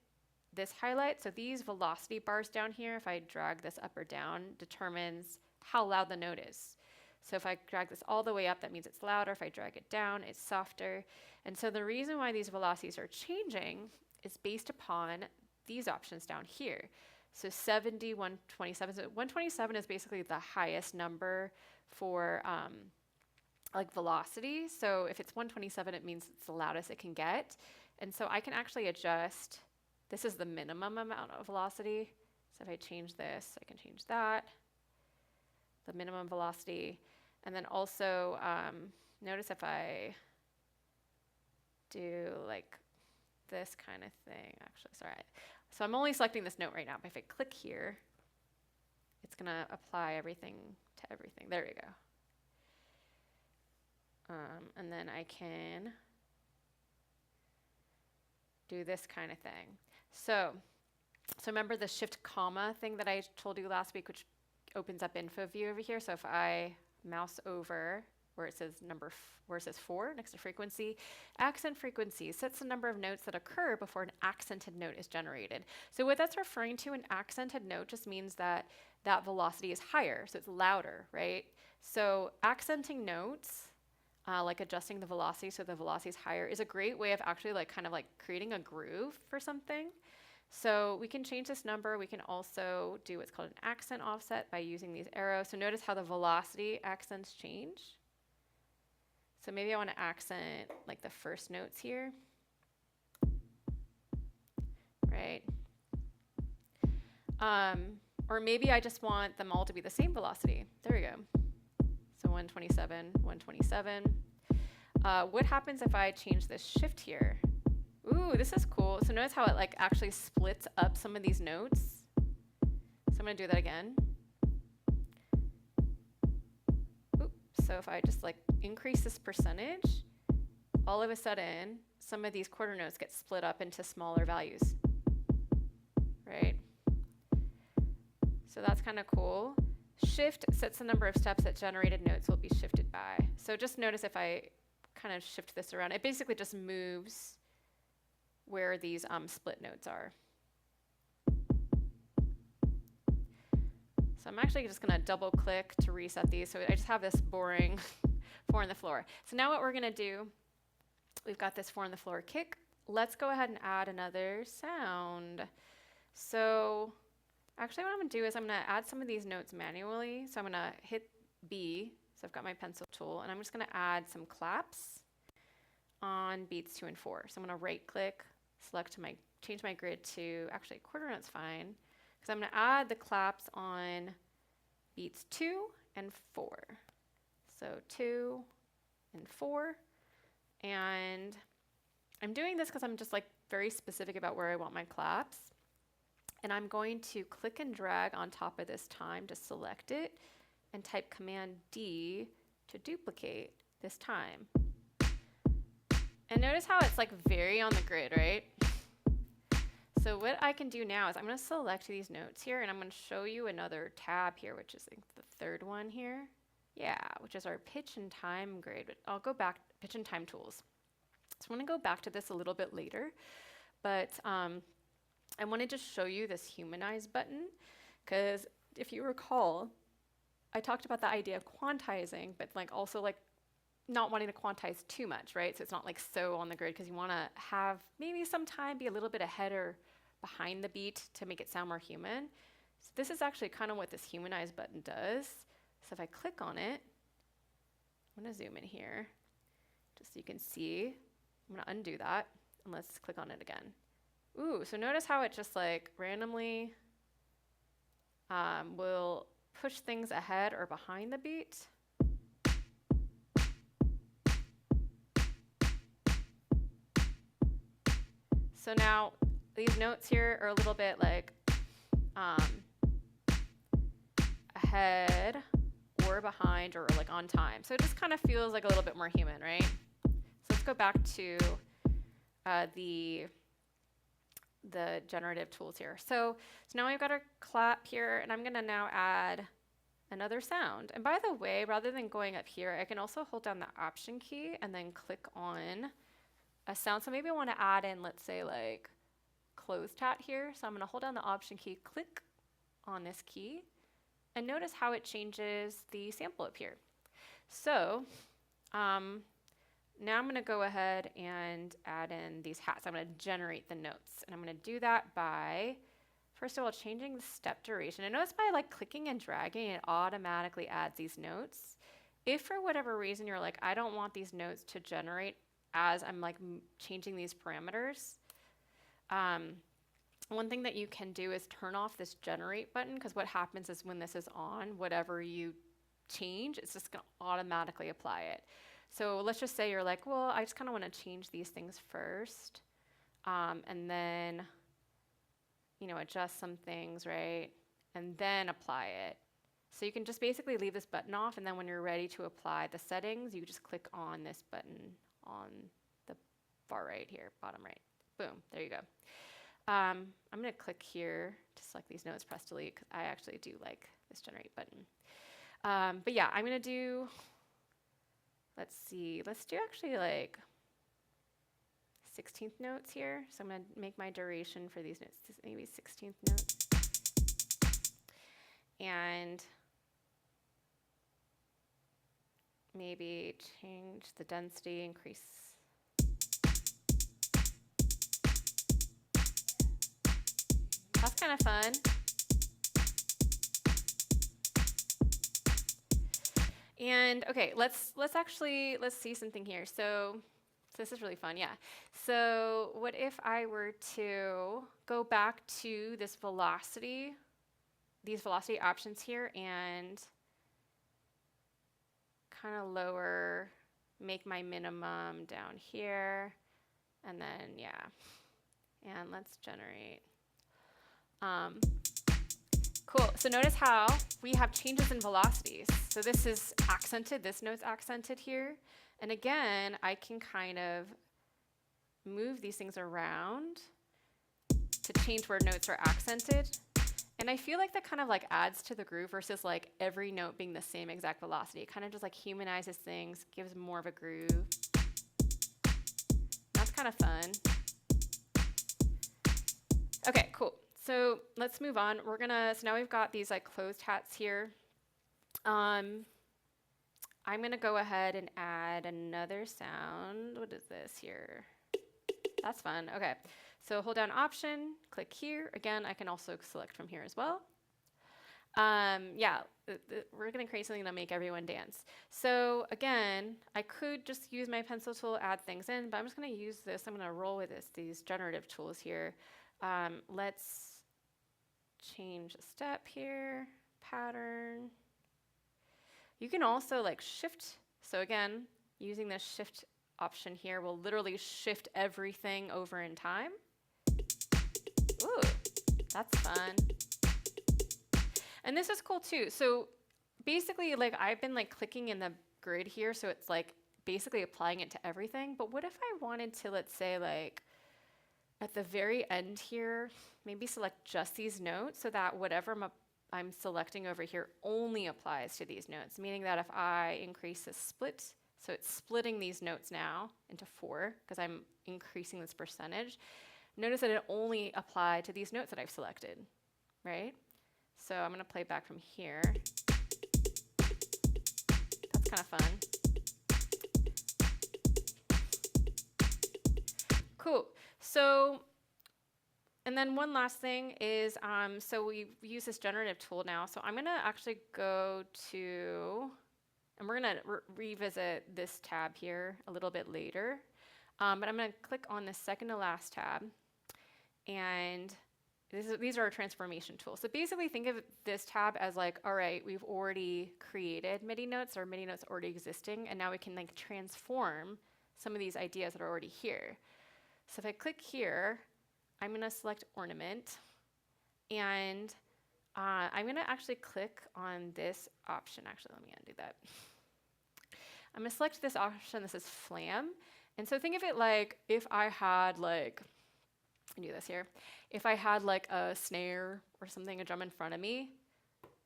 this highlight, so these velocity bars down here, if I drag this up or down, determines how loud the note is. So if I drag this all the way up, that means it's louder. If I drag it down, it's softer. And so the reason why these velocities are changing is based upon these options down here. So 70, 127. So 127 is basically the highest number for like velocity. So if it's 127, it means it's the loudest it can get. And so I can actually adjust, this is the minimum amount of velocity. So if I change this, I can change that, the minimum velocity. And then also notice if I do like this kind of thing, actually, sorry. So I'm only selecting this note right now, but if I click here, it's gonna apply everything to everything. There we go. And then I can do this kind of thing. So remember the shift comma thing that I told you last week, which opens up info view over here. So if I mouse over where it says where it says 4 next to frequency, accent frequency sets the number of notes that occur before an accented note is generated. So what that's referring to, an accented note just means that that velocity is higher, so it's louder, right? So accenting notes, like adjusting the velocity so the velocity is higher, is a great way of actually like kind of like creating a groove for something. So we can change this number. We can also do what's called an accent offset by using these arrows. So notice how the velocity accents change. So maybe I want to accent like the first notes here, right? Or maybe I just want them all to be the same velocity. There we go. So 127, 127. What happens if I change this shift here? Ooh, this is cool. So notice how it like actually splits up some of these notes. So I'm gonna do that again. Ooh, so if I just like increase this percentage, all of a sudden, some of these quarter notes get split up into smaller values, right? So that's kind of cool. Shift sets the number of steps that generated notes will be shifted by. So just notice if I kind of shift this around, it basically just moves where these split notes are. So I'm actually just going to double click to reset these. So I just have this boring 4 on the floor. So now what we're going to do, we've got this 4 on the floor kick. Let's go ahead and add another sound. So actually what I'm going to do is I'm going to add some of these notes manually. So I'm going to hit B. So I've got my pencil tool, and I'm just going to add some claps on beats 2 and 4. So I'm going to right click, change my grid to, actually quarter note's fine, because I'm going to add the claps on beats 2 and 4. So 2 and 4. And I'm doing this because I'm just like very specific about where I want my claps. And I'm going to click and drag on top of this time to select it and type Command D to duplicate this time. And notice how it's like very on the grid, right? So what I can do now is I'm going to select these notes here, and I'm going to show you another tab here, which is like the third one here. Yeah, which is our pitch and time grid. But I'll go back, pitch and time tools. So I'm going to go back to this a little bit later, but I wanted to show you this humanize button, because if you recall, I talked about the idea of quantizing, but like also like not wanting to quantize too much, right? So it's not like so on the grid, because you want to have maybe some time be a little bit ahead or behind the beat to make it sound more human. So this is actually kind of what this humanize button does. So if I click on it, I'm going to zoom in here just so you can see. I'm going to undo that and let's click on it again. Ooh, so notice how it just like randomly will push things ahead or behind the beat. So now these notes here are a little bit like ahead or behind or like on time. So it just kind of feels like a little bit more human, right? So let's go back to the generative tools here. So now I've got a clap here, and I'm going to now add another sound. And by the way, rather than going up here, I can also hold down the Option key and then click on a sound. So maybe I want to add in, let's say like closed hat here. So I'm going to hold down the Option key, click on this key, and notice how it changes the sample up here. So now I'm going to go ahead and add in these hats. I'm going to generate the notes, and I'm going to do that by, first of all, changing the step duration. And notice by like clicking and dragging, it automatically adds these notes. If for whatever reason you're like, I don't want these notes to generate as I'm like changing these parameters, one thing that you can do is turn off this generate button, because what happens is when this is on, whatever you change, it's just going to automatically apply it. So let's just say you're like, well, I just kind of want to change these things first, and then, you know, adjust some things, right? And then apply it. So you can just basically leave this button off, and then when you're ready to apply the settings, you just click on this button on the far right here, bottom right. Boom, there you go. I'm going to click here to select these notes, press delete, because I actually do like this generate button. But yeah, I'm going to do, let's see, let's do actually like 16th notes here. So I'm going to make my duration for these notes maybe 16th notes. And maybe change the density, increase. That's kind of fun. And okay, let's see something here. So this is really fun, yeah. So what if I were to go back to this velocity, these velocity options here, and kind of lower, make my minimum down here, and then yeah, and let's generate. Cool, so notice how we have changes in velocities. So this is accented, this note's accented here. And again, I can kind of move these things around to change where notes are accented. And I feel like that kind of like adds to the groove versus like every note being the same exact velocity. It kind of just like humanizes things, gives more of a groove. That's kind of fun. Okay, cool. So let's move on. So now we've got these like closed hats here. I'm gonna go ahead and add another sound. What is this here? That's fun. Okay, so hold down Option, click here. Again, I can also select from here as well. Yeah, we're gonna create something that'll make everyone dance. So again, I could just use my pencil tool, add things in, but I'm just gonna use this. I'm gonna roll with these generative tools here. Let's change a step here, pattern. You can also like shift. So again, using this shift option here will literally shift everything over in time. Ooh, that's fun. And this is cool too. So basically like I've been like clicking in the grid here, so it's like basically applying it to everything. But what if I wanted to, let's say like at the very end here, maybe select just these notes so that whatever I'm selecting over here only applies to these notes, meaning that if I increase the split, so it's splitting these notes now into 4 because I'm increasing this percentage, notice that it only applied to these notes that I've selected, right? So I'm gonna play back from here. That's kind of fun. Cool. So, and then one last thing is, so we use this generative tool now. So I'm gonna actually go to, and we're gonna revisit this tab here a little bit later. But I'm gonna click on the second to last tab, and these are our transformation tools. So basically think of this tab as like, all right, we've already created MIDI notes, or MIDI notes already existing, and now we can like transform some of these ideas that are already here. So if I click here, I'm going to select ornament, and I'm going to actually click on this option. Actually, let me undo that. I'm going to select this option. This is flam. And so think of it like if I had like, I do this here, if I had like a snare or something, a drum in front of me,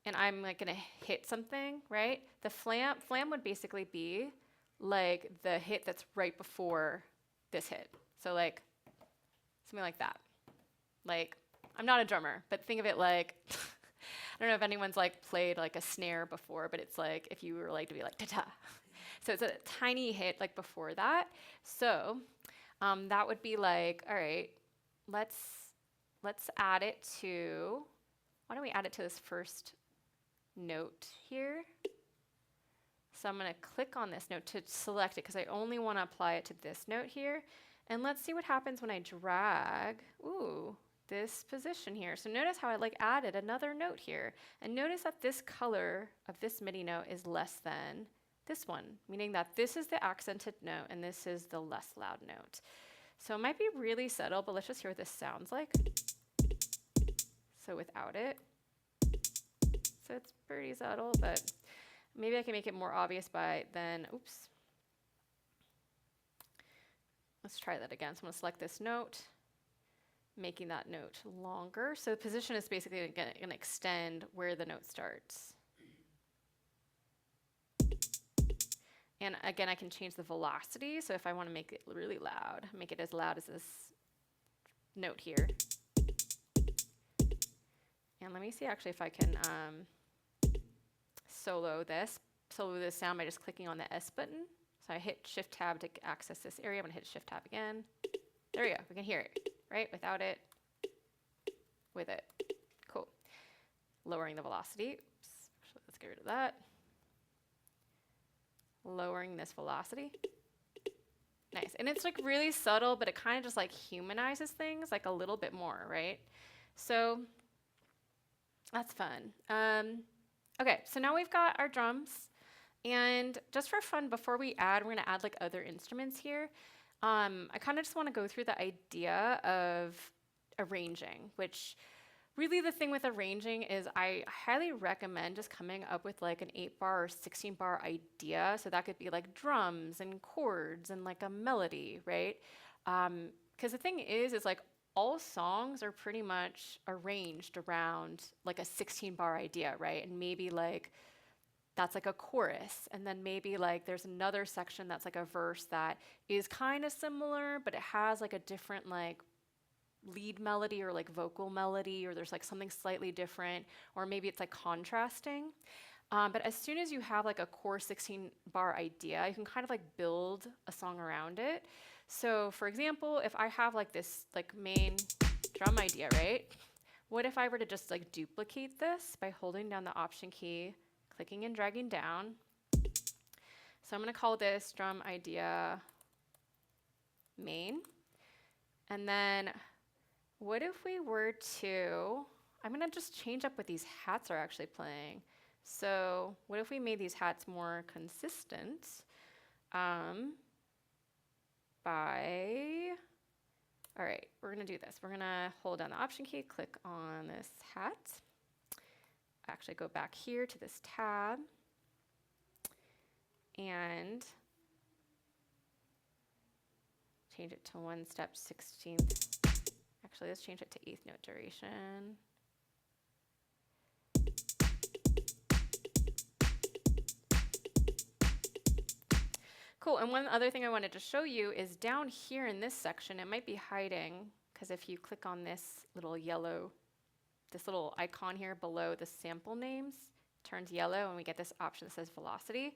and I'm like gonna hit something, right? The flam would basically be like the hit that's right before this hit. So like something like that. Like, I'm not a drummer, but think of it like, I don't know if anyone's like played like a snare before, but it's like if you were like to be like ta-ta. So it's a tiny hit like before that. So that would be like, all right, let's add it to, why don't we add it to this first note here? So I'm going to click on this note to select it because I only want to apply it to this note here. And let's see what happens when I drag, this position here. So notice how I like added another note here. And notice that this color of this MIDI note is less than this one, meaning that this is the accented note and this is the less loud note. So it might be really subtle, but let's just hear what this sounds like. So without it. So it's pretty subtle, but maybe I can make it more obvious by then, oops. Let's try that again. So I'm going to select this note, making that note longer. So the position is basically going to extend where the note starts. And again, I can change the velocity. So if I want to make it really loud, make it as loud as this note here. And let me see actually if I can solo this sound by just clicking on the S button. So I hit Shift Tab to access this area. I'm going to hit Shift Tab again. There we go. We can hear it, right? Without it, with it. Cool. Lowering the velocity. Oops. Actually, let's get rid of that. Lowering this velocity. Nice. And it's like really subtle, but it kind of just like humanizes things like a little bit more, right? So that's fun. Okay, so now we've got our drums. And just for fun, before we add, we're going to add like other instruments here. I kind of just want to go through the idea of arranging, which really the thing with arranging is I highly recommend just coming up with like an 8-bar or 16-bar idea. So that could be like drums and chords and like a melody, right? Because the thing is like all songs are pretty much arranged around like a 16-bar idea, right? And maybe like that's like a chorus, and then maybe like there's another section that's like a verse that is kind of similar, but it has like a different like lead melody or like vocal melody, or there's like something slightly different, or maybe it's like contrasting. But as soon as you have like a core 16-bar idea, you can kind of like build a song around it. So for example, if I have like this like main drum idea, right? What if I were to just like duplicate this by holding down the Option key, clicking and dragging down. So I'm going to call this drum idea main. And then what if we were to, I'm going to just change up what these hats are actually playing. So what if we made these hats more consistent by, all right, we're going to do this. We're going to hold down the Option key, click on this hat. Actually go back here to this tab and change it to 1 step 16th. Actually, let's change it to 8th note duration. Cool, and one other thing I wanted to show you is down here in this section, it might be hiding, because if you click on this little yellow, this little icon here below the sample names, turns yellow, and we get this option that says velocity.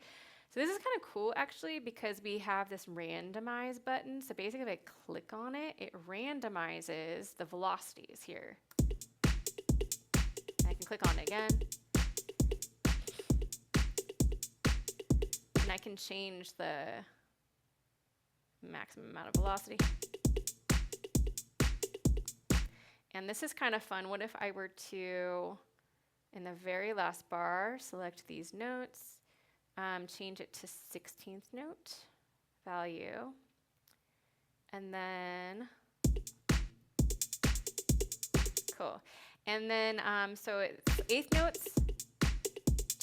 So this is kind of cool actually, because we have this randomize button. So basically if I click on it, it randomizes the velocities here. And I can click on it again. And I can change the maximum amount of velocity. And this is kind of fun. What if I were to, in the very last bar, select these notes, change it to 16th note value, and then, cool. And then, so it's 8th notes,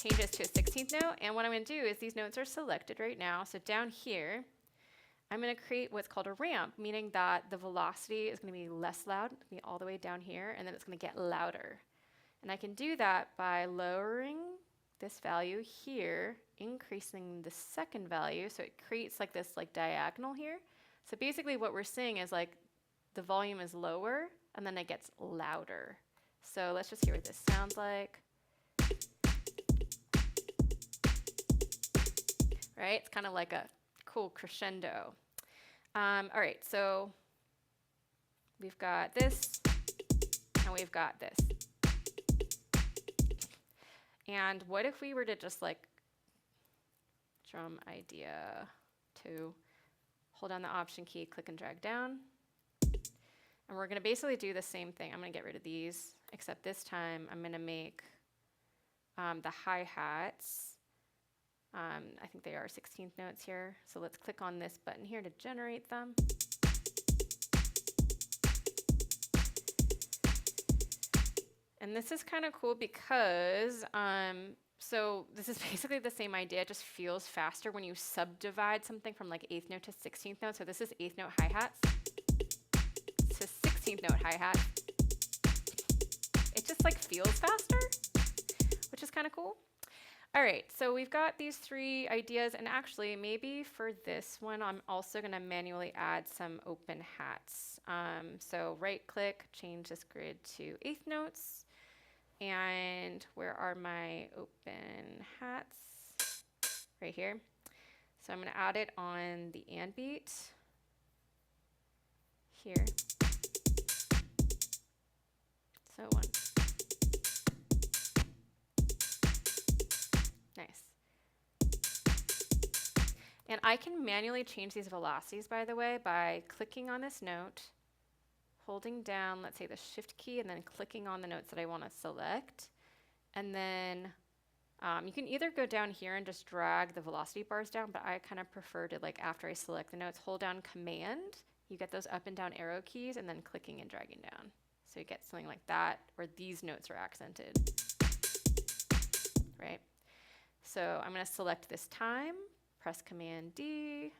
changes to a 16th note, and what I'm going to do is these notes are selected right now. So down here, I'm going to create what's called a ramp, meaning that the velocity is going to be less loud, it's going to be all the way down here, and then it's going to get louder. And I can do that by lowering this value here, increasing the second value, so it creates like this like diagonal here. So basically what we're seeing is like the volume is lower and then it gets louder. So let's just hear what this sounds like. Right? It's kind of like a cool crescendo. All right, so we've got this and we've got this. And what if we were to just like drum idea 2, hold down the option key, click and drag down. And we're gonna basically do the same thing. I'm gonna get rid of these, except this time I'm gonna make the hi-hats. I think they are 16th notes here. So let's click on this button here to generate them. And this is kind of cool because, so this is basically the same idea, it just feels faster when you subdivide something from like 8th note to 16th note. So this is 8th note hi-hats to 16th note hi-hat. It just like feels faster, which is kind of cool. All right, so we've got these 3 ideas, and actually maybe for this one, I'm also gonna manually add some open hats. So right click, change this grid to 8th notes. And where are my open hats? Right here. So I'm gonna add it on the and beat here. So 1. Nice. And I can manually change these velocities, by the way, by clicking on this note, holding down, let's say the shift key, and then clicking on the notes that I want to select. And then you can either go down here and just drag the velocity bars down, but I kind of prefer to, like, after I select the notes, hold down Command. You get those up and down arrow keys, and then clicking and dragging down. So you get something like that, where these notes are accented, right? So I'm going to select this time, press Command D.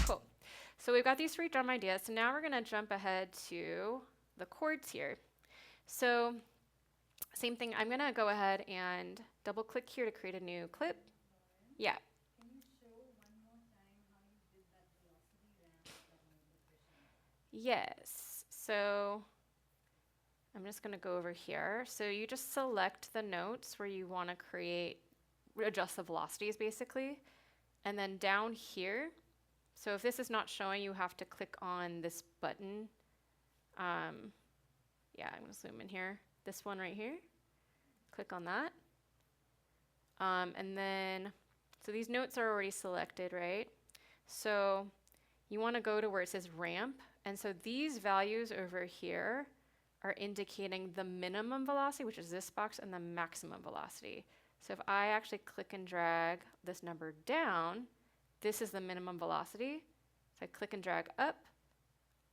Cool. So we've got these 3 drum ideas. So now we're going to jump ahead to the chords here. So same thing, I'm going to go ahead and double click here to create a new clip. Yeah. Can you show one more time how you did that velocity ramp that made the crescendo? Yes. So I'm just going to go over here. So you just select the notes where you want to adjust the velocities basically. And then down here, so if this is not showing, you have to click on this button. Yeah, I'm going to zoom in here. This one right here. Click on that. And then, so these notes are already selected, right? So you want to go to where it says ramp. And so these values over here are indicating the minimum velocity, which is this box, and the maximum velocity. So if I actually click and drag this number down, this is the minimum velocity. If I click and drag up,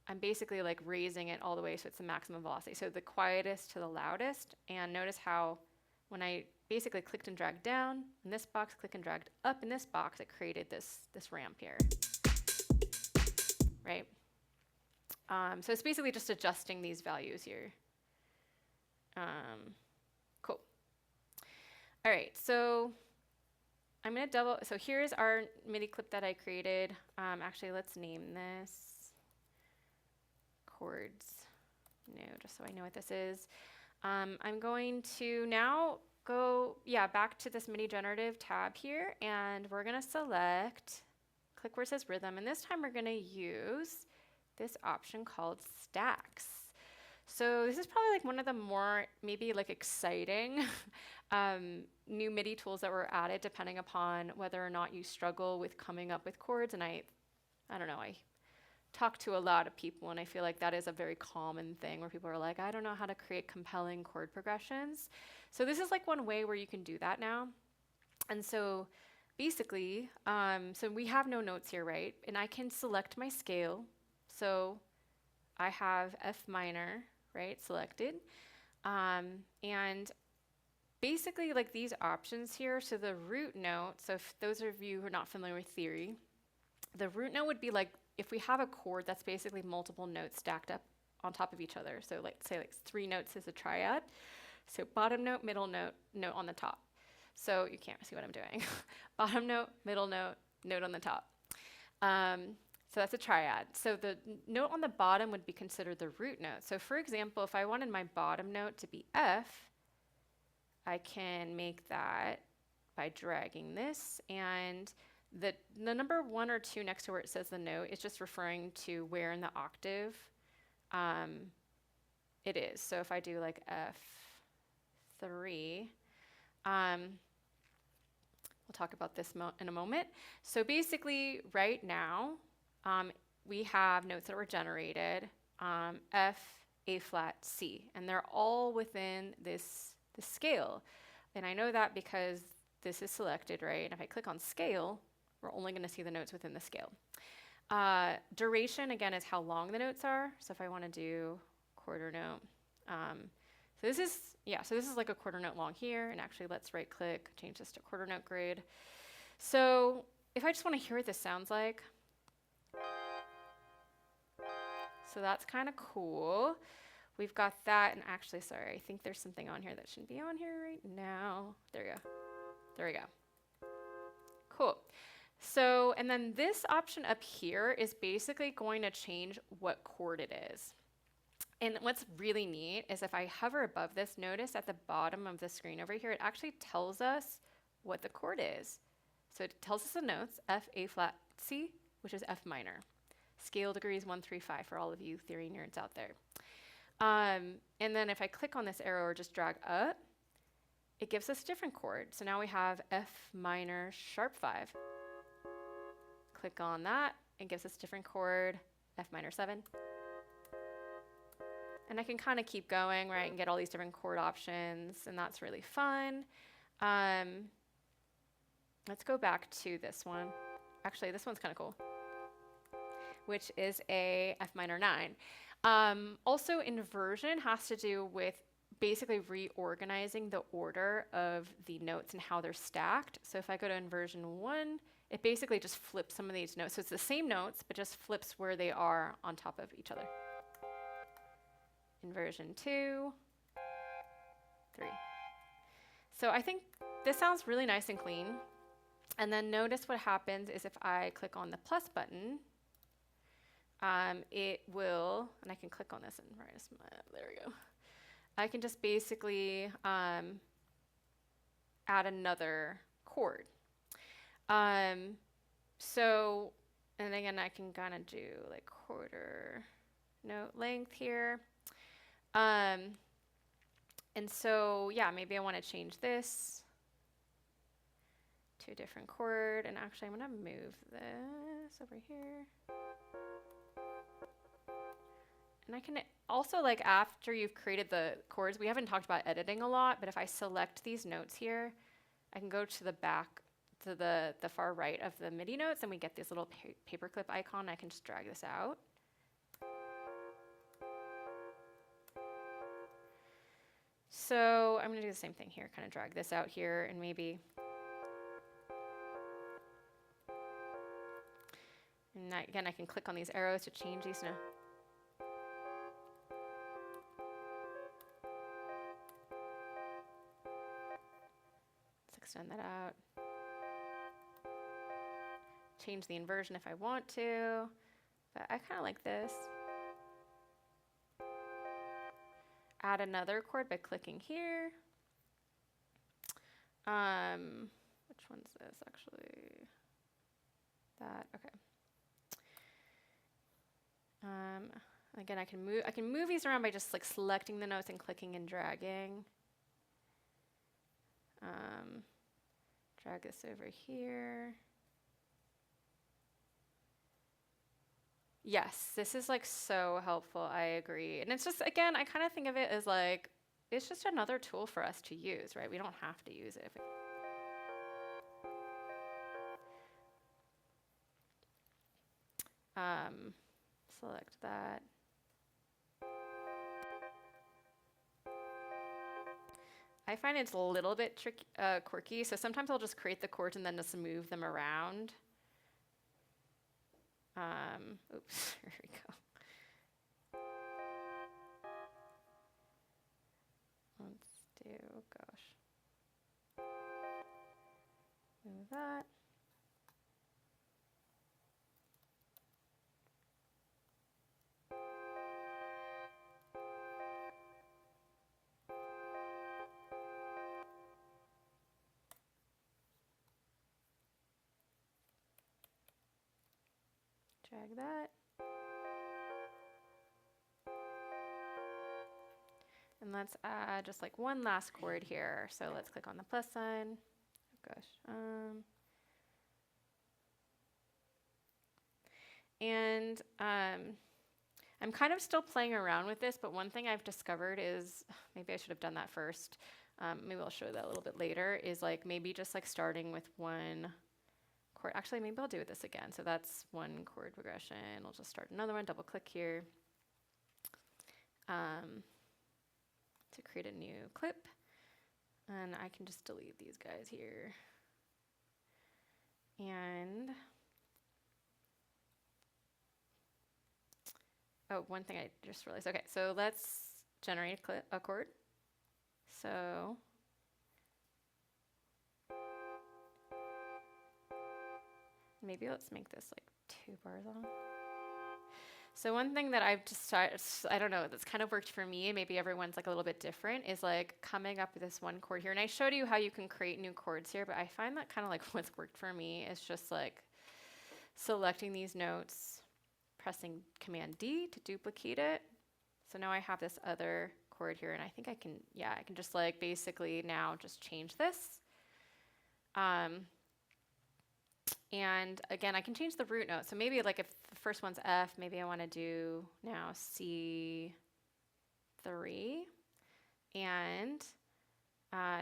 I'm basically like raising it all the way so it's the maximum velocity. So the quietest to the loudest. And notice how when I basically clicked and dragged down in this box, click and dragged up in this box, it created this ramp here, right? So it's basically just adjusting these values here. Cool. All right, so I'm gonna so here's our MIDI clip that I created. Actually, let's name this chords new, just so I know what this is. I'm going to now go, back to this MIDI generative tab here, and we're gonna select, click where it says rhythm, and this time we're gonna use this option called stacks. So this is probably like one of the more maybe like exciting new MIDI tools that were added, depending upon whether or not you struggle with coming up with chords. And I don't know, I talk to a lot of people, and I feel like that is a very common thing where people are like, I don't know how to create compelling chord progressions. So this is like one way where you can do that now. And so basically, so we have no notes here, right? And I can select my scale. So I have F minor, right, selected. And basically like these options here, so the root note, so if those of you who are not familiar with theory, the root note would be like if we have a chord that's basically multiple notes stacked up on top of each other, so like say like 3 notes is a triad, so bottom note, middle note, note on the top. So you can't see what I'm doing. Bottom note, middle note, note on the top. So that's a triad. So the note on the bottom would be considered the root note. So for example, if I wanted my bottom note to be F, I can make that by dragging this, and the number 1 or 2 next to where it says the note is just referring to where in the octave it is. So if I do like F3, we'll talk about this in a moment. So basically right now, we have notes that were generated, F, A flat, C, and they're all within this scale. And I know that because this is selected, right? And if I click on scale, we're only going to see the notes within the scale. Duration, again, is how long the notes are. So if I want to do quarter note, so this is like a quarter note long here. And actually, let's right click, change this to quarter note grid. So if I just want to hear what this sounds like, so that's kind of cool. We've got that, and actually, sorry, I think there's something on here that shouldn't be on here right now. There we go. There we go. Cool. So, and then this option up here is basically going to change what chord it is. And what's really neat is if I hover above this, notice at the bottom of the screen over here, it actually tells us what the chord is. So it tells us the notes, F, A flat, C, which is F minor. Scale degrees 1, 3, 5 for all of you theory nerds out there. And then if I click on this arrow or just drag up, it gives us a different chord. So now we have F minor sharp 5. Click on that, it gives us a different chord, F minor 7. And I can kind of keep going, right, and get all these different chord options, and that's really fun. Let's go back to this one. Actually, this one's kind of cool, which is a F minor 9. Also, inversion has to do with basically reorganizing the order of the notes and how they're stacked. So if I go to inversion 1, it basically just flips some of these notes. So it's the same notes, but just flips where they are on top of each other. Inversion 2, 3. So I think this sounds really nice and clean. And then notice what happens is if I click on the plus button, it will, and I can click on this and write a smile. There we go. I can just basically add another chord. So, and again, I can kind of do like quarter note length here. And so, yeah, maybe I want to change this to a different chord. And actually, I'm going to move this over here. And I can also, like, after you've created the chords, we haven't talked about editing a lot, but if I select these notes here, I can go to the back, to the far right of the MIDI notes, and we get this little paperclip icon. I can just drag this out. So I'm going to do the same thing here, kind of drag this out here, and maybe... And again, I can click on these arrows to change these now. Extend that out. Change the inversion if I want to, but I kind of like this. Add another chord by clicking here. Which one's this actually? That, okay. Again, I can move these around by just like selecting the notes and clicking and dragging. Drag this over here. Yes, this is like so helpful. I agree. And it's just, again, I kind of think of it as like, it's just another tool for us to use, right? We don't have to use it. Select that. I find it's a little bit tricky, quirky, so sometimes I'll just create the chords and then just move them around. Oops, here we go. Let's do, gosh. Move that. Drag that. And let's add just like one last chord here. So let's click on the plus sign. Oh gosh. I'm kind of still playing around with this, but one thing I've discovered is, maybe I should have done that first. Maybe I'll show that a little bit later, is like maybe just like starting with one chord. Actually, maybe I'll do this again. So that's one chord progression. I'll just start another one, double click here to create a new clip. And I can just delete these guys here. And oh, one thing I just realized. Okay, so let's generate a chord. So maybe let's make this like 2 bars long. So one thing that I've just started, I don't know, that's kind of worked for me, maybe everyone's like a little bit different, is like coming up with this one chord here. And I showed you how you can create new chords here, but I find that kind of like what's worked for me is just like selecting these notes, pressing Command D to duplicate it. So now I have this other chord here, and I think I can, yeah, I can just like basically now just change this. And again, I can change the root note. So maybe like if the first one's F, maybe I want to do now C3 and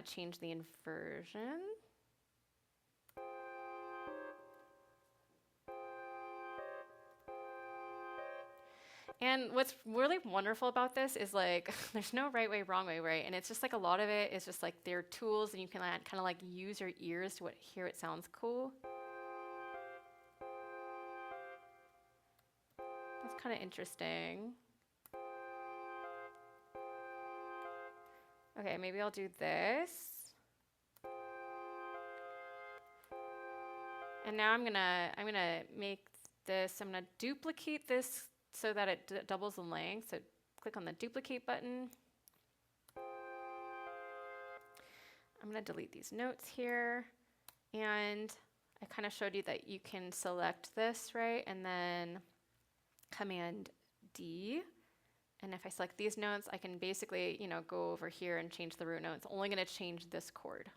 change the inversion. And what's really wonderful about this is like, there's no right way, wrong way, right? And it's just like a lot of it is just like they're tools and you can kind of like use your ears to hear it sounds cool. That's kind of interesting. Okay, maybe I'll do this. And now I'm gonna make this, I'm gonna duplicate this so that it doubles the length. So click on the duplicate button. I'm gonna delete these notes here. And I kind of showed you that you can select this, right? And then Command D. And if I select these notes, I can basically, you know, go over here and change the root note. It's only gonna change this chord.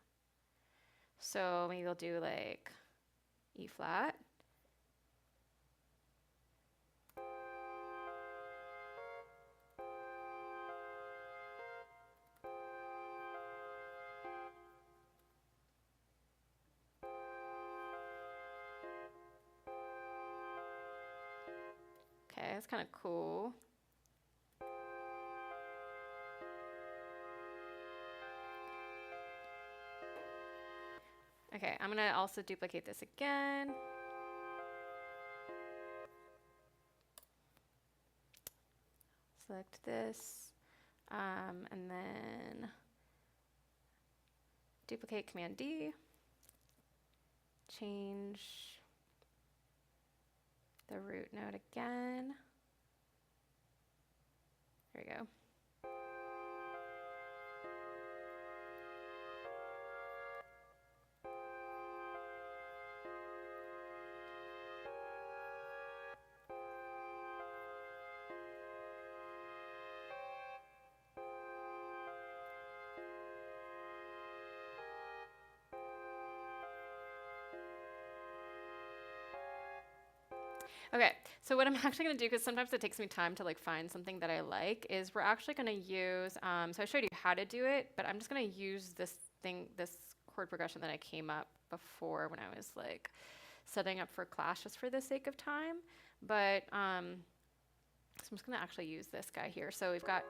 So maybe we'll do like E flat. Okay, that's kind of cool. Okay, I'm gonna also duplicate this again. Select this, and then duplicate Command D. Change the root note again. There we go. Okay, so what I'm actually going to do, because sometimes it takes me time to like find something that I like, is we're actually going to use, so I showed you how to do it, but I'm just going to use this chord progression that I came up before when I was like setting up for class just for the sake of time. But so I'm just going to actually use this guy here. So we've got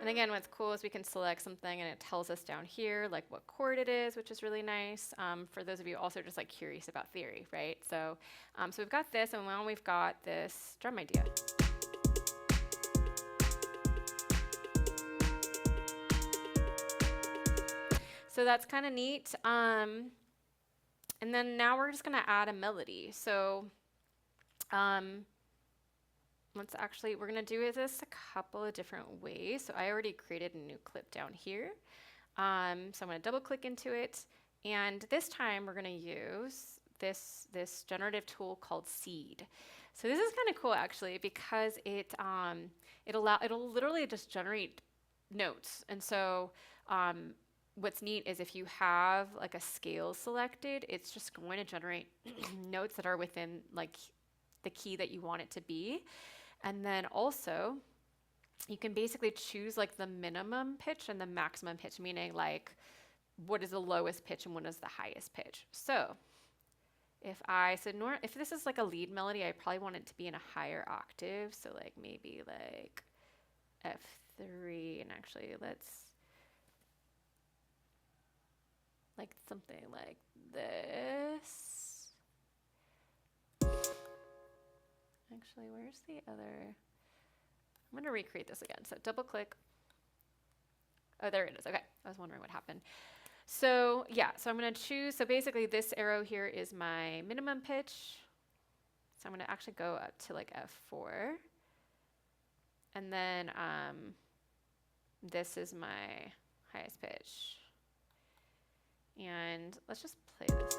And again, what's cool is we can select something and it tells us down here like what chord it is, which is really nice. For those of you also just like curious about theory, right? So, so we've got this, and now we've got this drum idea. So that's kind of neat. And then now we're just gonna add a melody. So we're gonna do this a couple of different ways. So I already created a new clip down here. So I'm gonna double click into it. And this time we're gonna use this generative tool called Seed. So this is kind of cool actually, because it'll literally just generate notes. And so what's neat is if you have like a scale selected, it's just going to generate notes that are within like the key that you want it to be. And then also you can basically choose like the minimum pitch and the maximum pitch, meaning like what is the lowest pitch and what is the highest pitch. So if this is like a lead melody, I probably want it to be in a higher octave. So like maybe like F3, and actually let's like something like this. Actually, where's the other? I'm going to recreate this again. So double click. Oh, there it is. Okay. I was wondering what happened. So yeah, so I'm going to choose. So basically this arrow here is my minimum pitch. So I'm going to actually go up to like F4. And then this is my highest pitch. And let's just play this.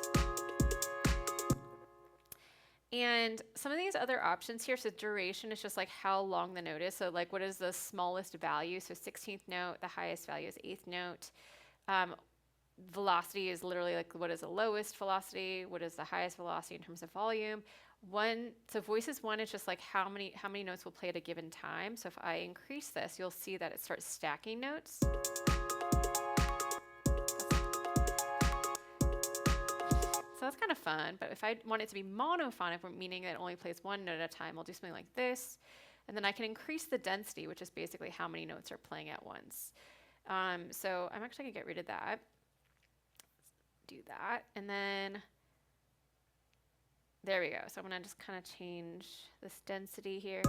And some of these other options here, so duration is just like how long the note is. So like what is the smallest value? So 16th note, the highest value is 8th note. Velocity is literally like what is the lowest velocity? What is the highest velocity in terms of volume? So voices 1 is just like how many notes will play at a given time. So if I increase this, you'll see that it starts stacking notes. So that's kind of fun, but if I want it to be monophonic, meaning that it only plays one note at a time, I'll do something like this. And then I can increase the density, which is basically how many notes are playing at once. So I'm actually gonna get rid of that. Let's do that. And then there we go. So I'm gonna just kind of change this density here.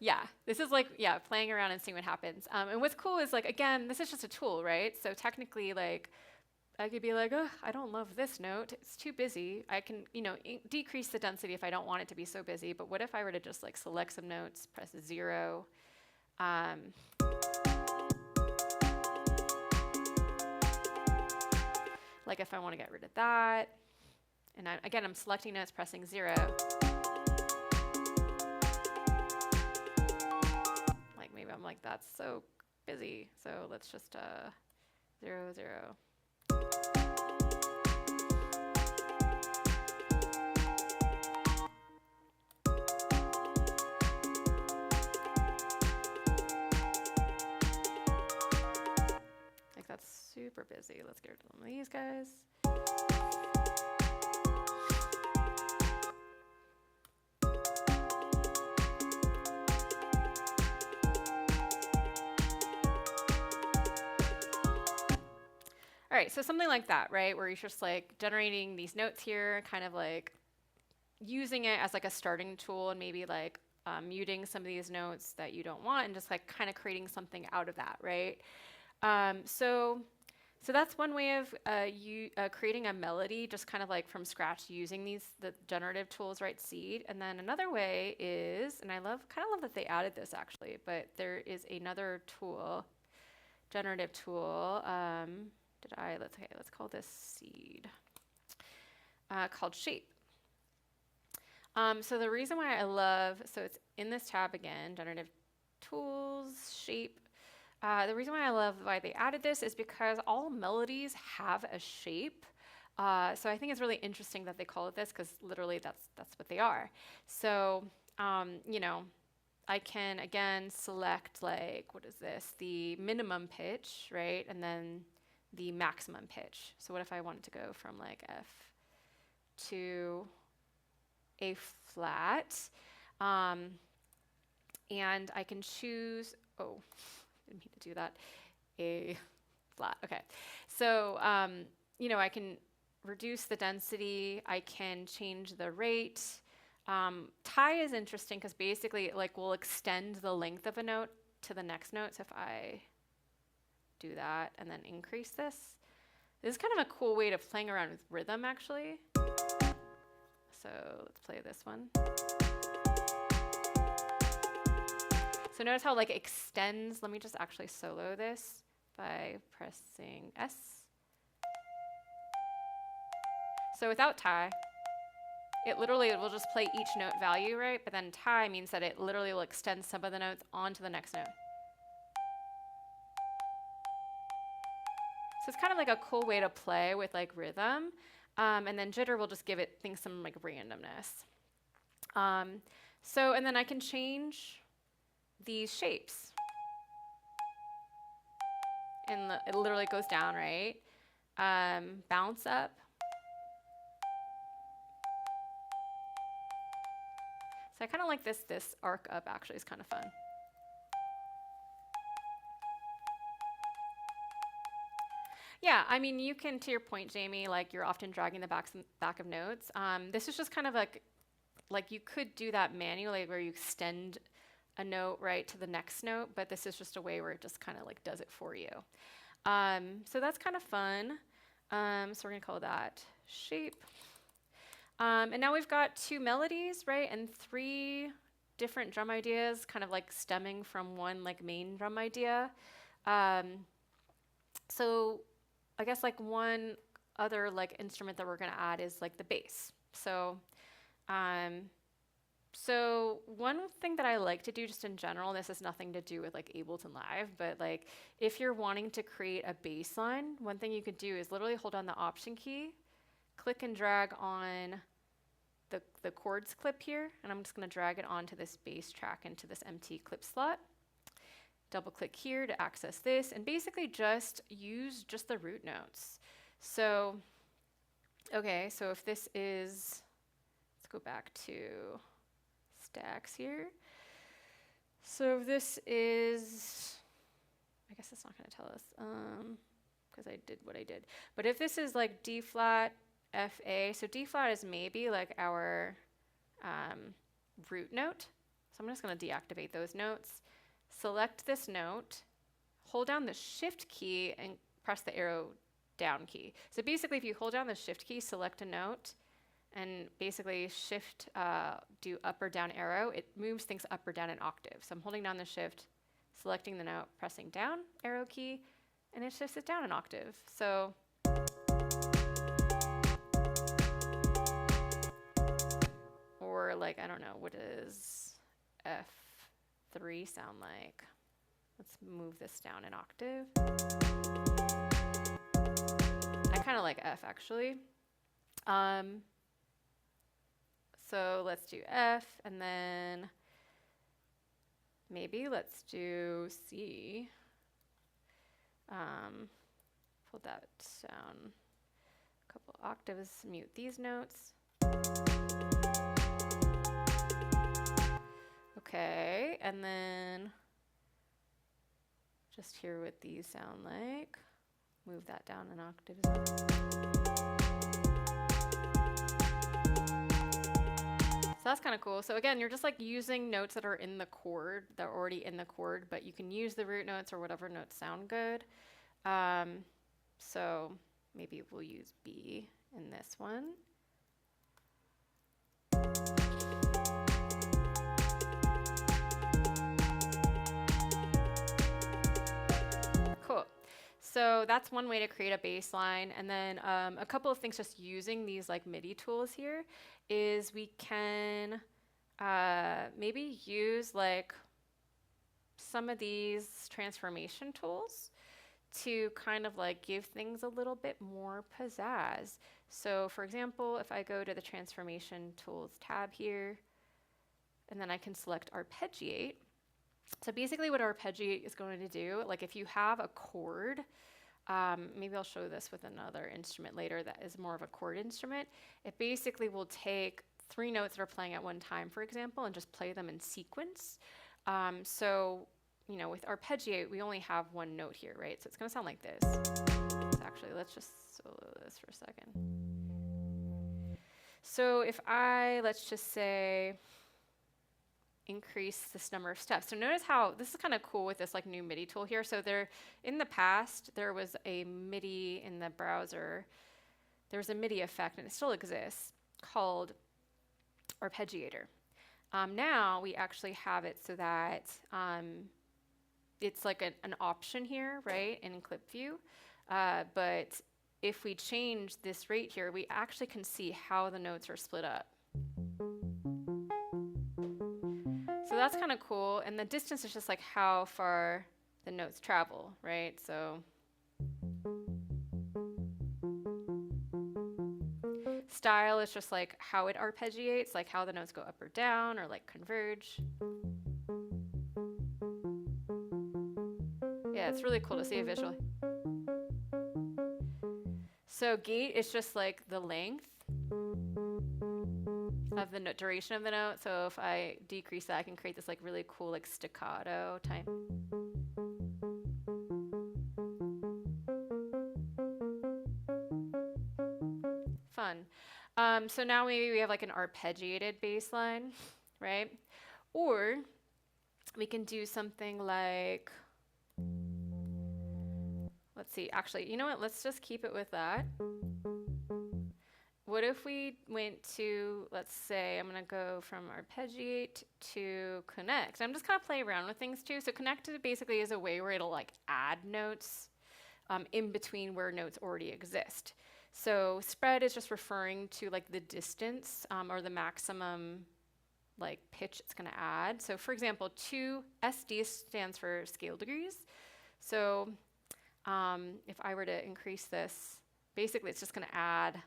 Yeah, this is like, playing around and seeing what happens. And what's cool is like, again, this is just a tool, right? So technically like, I could be like, oh, I don't love this note. It's too busy. I can, decrease the density if I don't want it to be so busy. But what if I were to just like select some notes, press 0. Like if I want to get rid of that. And I'm selecting notes, pressing 0. I'm like, that's so busy. So let's just 0, 0. Like that's super busy. Let's get rid of some of these guys. All right, so something like that, right? Where you're just like generating these notes here, kind of like using it as like a starting tool and maybe like muting some of these notes that you don't want and just like kind of creating something out of that, right? So that's one way of creating a melody, just kind of like from scratch using the generative tools, right? Seed. And then another way is, and I kind of love that they added this actually, but there is another tool, generative tool. Let's call this Seed, called Shape. So the reason why so it's in this tab again, generative tools, Shape. The reason why they added this is because all melodies have a shape. So I think it's really interesting that they call it this, because literally that's what they are. So, I can again select like, what is this? The minimum pitch, right? And then the maximum pitch. So what if I wanted to go from like F to a flat. And I can choose, oh, didn't mean to do that, a flat, okay. So, you know, I can reduce the density, I can change the rate. Tie is interesting because basically it like will extend the length of a note to the next note. So if I do that and then increase this is kind of a cool way of playing around with rhythm actually. So let's play this one. So notice how like extends, let me just actually solo this by pressing S. So without tie, it will just play each note value, right? But then tie means that it literally will extend some of the notes onto the next note. So it's kind of like a cool way to play with like rhythm. And then jitter will just give it things some like randomness. So, and then I can change these shapes. And it literally goes down, right? Bounce up. So I kind of like this arc up actually is kind of fun. Yeah, I mean, you can, to your point, Jamie, like you're often dragging the back of notes. This is just kind of like you could do that manually where you extend a note right to the next note, but this is just a way where it just kind of like does it for you. So that's kind of fun. So we're gonna call that shape. And now we've got 2 melodies, right? And 3 different drum ideas kind of like stemming from one like main drum idea. So I guess like one other like instrument that we're gonna add is like the bass. So, so one thing that I like to do just in general, this has nothing to do with like Ableton Live, but like if you're wanting to create a bass line, one thing you could do is literally hold down the Option key, click and drag on the chords clip here, and I'm just gonna drag it onto this bass track into this empty clip slot. Double click here to access this, and basically just use just the root notes. So, okay, so if this is, let's go back to stacks here. So if this is, I guess it's not gonna tell us, because I did what I did. But if this is like D flat, F A, so D flat is maybe like our root note. So I'm just gonna deactivate those notes. Select this note, hold down the Shift key and press the arrow down key. So basically if you hold down the Shift key, select a note, and basically Shift, do up or down arrow, it moves things up or down an octave. So I'm holding down the Shift, selecting the note, pressing down arrow key, and it shifts it down an octave. So or like, I don't know, what does F3 sound like? Let's move this down an octave. I kind of like F actually. So let's do F, and then maybe let's do C. Pull that down a couple octaves, mute these notes. Okay, and then just hear what these sound like. Move that down an octave as well. So that's kind of cool. So again, you're just like using notes that are in the chord, that are already in the chord, but you can use the root notes or whatever notes sound good. So maybe we'll use B in this one. Cool. So that's one way to create a bass line. And then a couple of things just using these like MIDI tools here is we can maybe use like some of these transformation tools to kind of like give things a little bit more pizzazz. So for example, if I go to the transformation tools tab here, and then I can select arpeggiate. So basically what arpeggiate is going to do, like if you have a chord, maybe I'll show this with another instrument later that is more of a chord instrument, it basically will take 3 notes that are playing at one time, for example, and just play them in sequence. So, you know, with arpeggiate, we only have 1 note here, right? So it's going to sound like this. So actually, let's just solo this for a second. So if I, let's just say, increase this number of steps. So notice how this is kind of cool with this like new MIDI tool here. So there, in the past, there was a MIDI in the browser. There was a MIDI effect, and it still exists, called arpeggiator. Now we actually have it so that it's like an option here, right, in clip view. But if we change this rate here, we actually can see how the notes are split up. So that's kind of cool. And the distance is just like how far the notes travel, right? So style is just like how it arpeggiates, like how the notes go up or down or like converge. Yeah, it's really cool to see it visually. So gate is just like the length of the note, duration of the note. So if I decrease that, I can create this like really cool like staccato type. Fun. So now maybe we have like an arpeggiated bass line, right? Or we can do something like, let's see, actually, you know what? Let's just keep it with that. What if we went to, let's say, I'm going to go from arpeggiate to connect. I'm just kind of playing around with things too. So connect basically is a way where it'll like add notes in between where notes already exist. So spread is just referring to like the distance or the maximum like pitch it's going to add. So for example, SD stands for scale degrees. So if I were to increase this, basically it's just going to add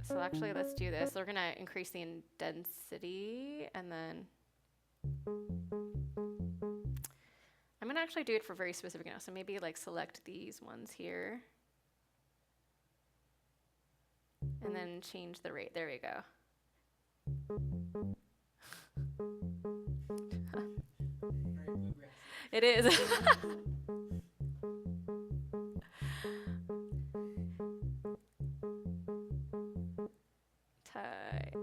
so actually let's do this. We're going to increase the density and then I'm going to actually do it for very specific notes. So maybe like select these ones here and then change the rate. There we go. It is. Tight.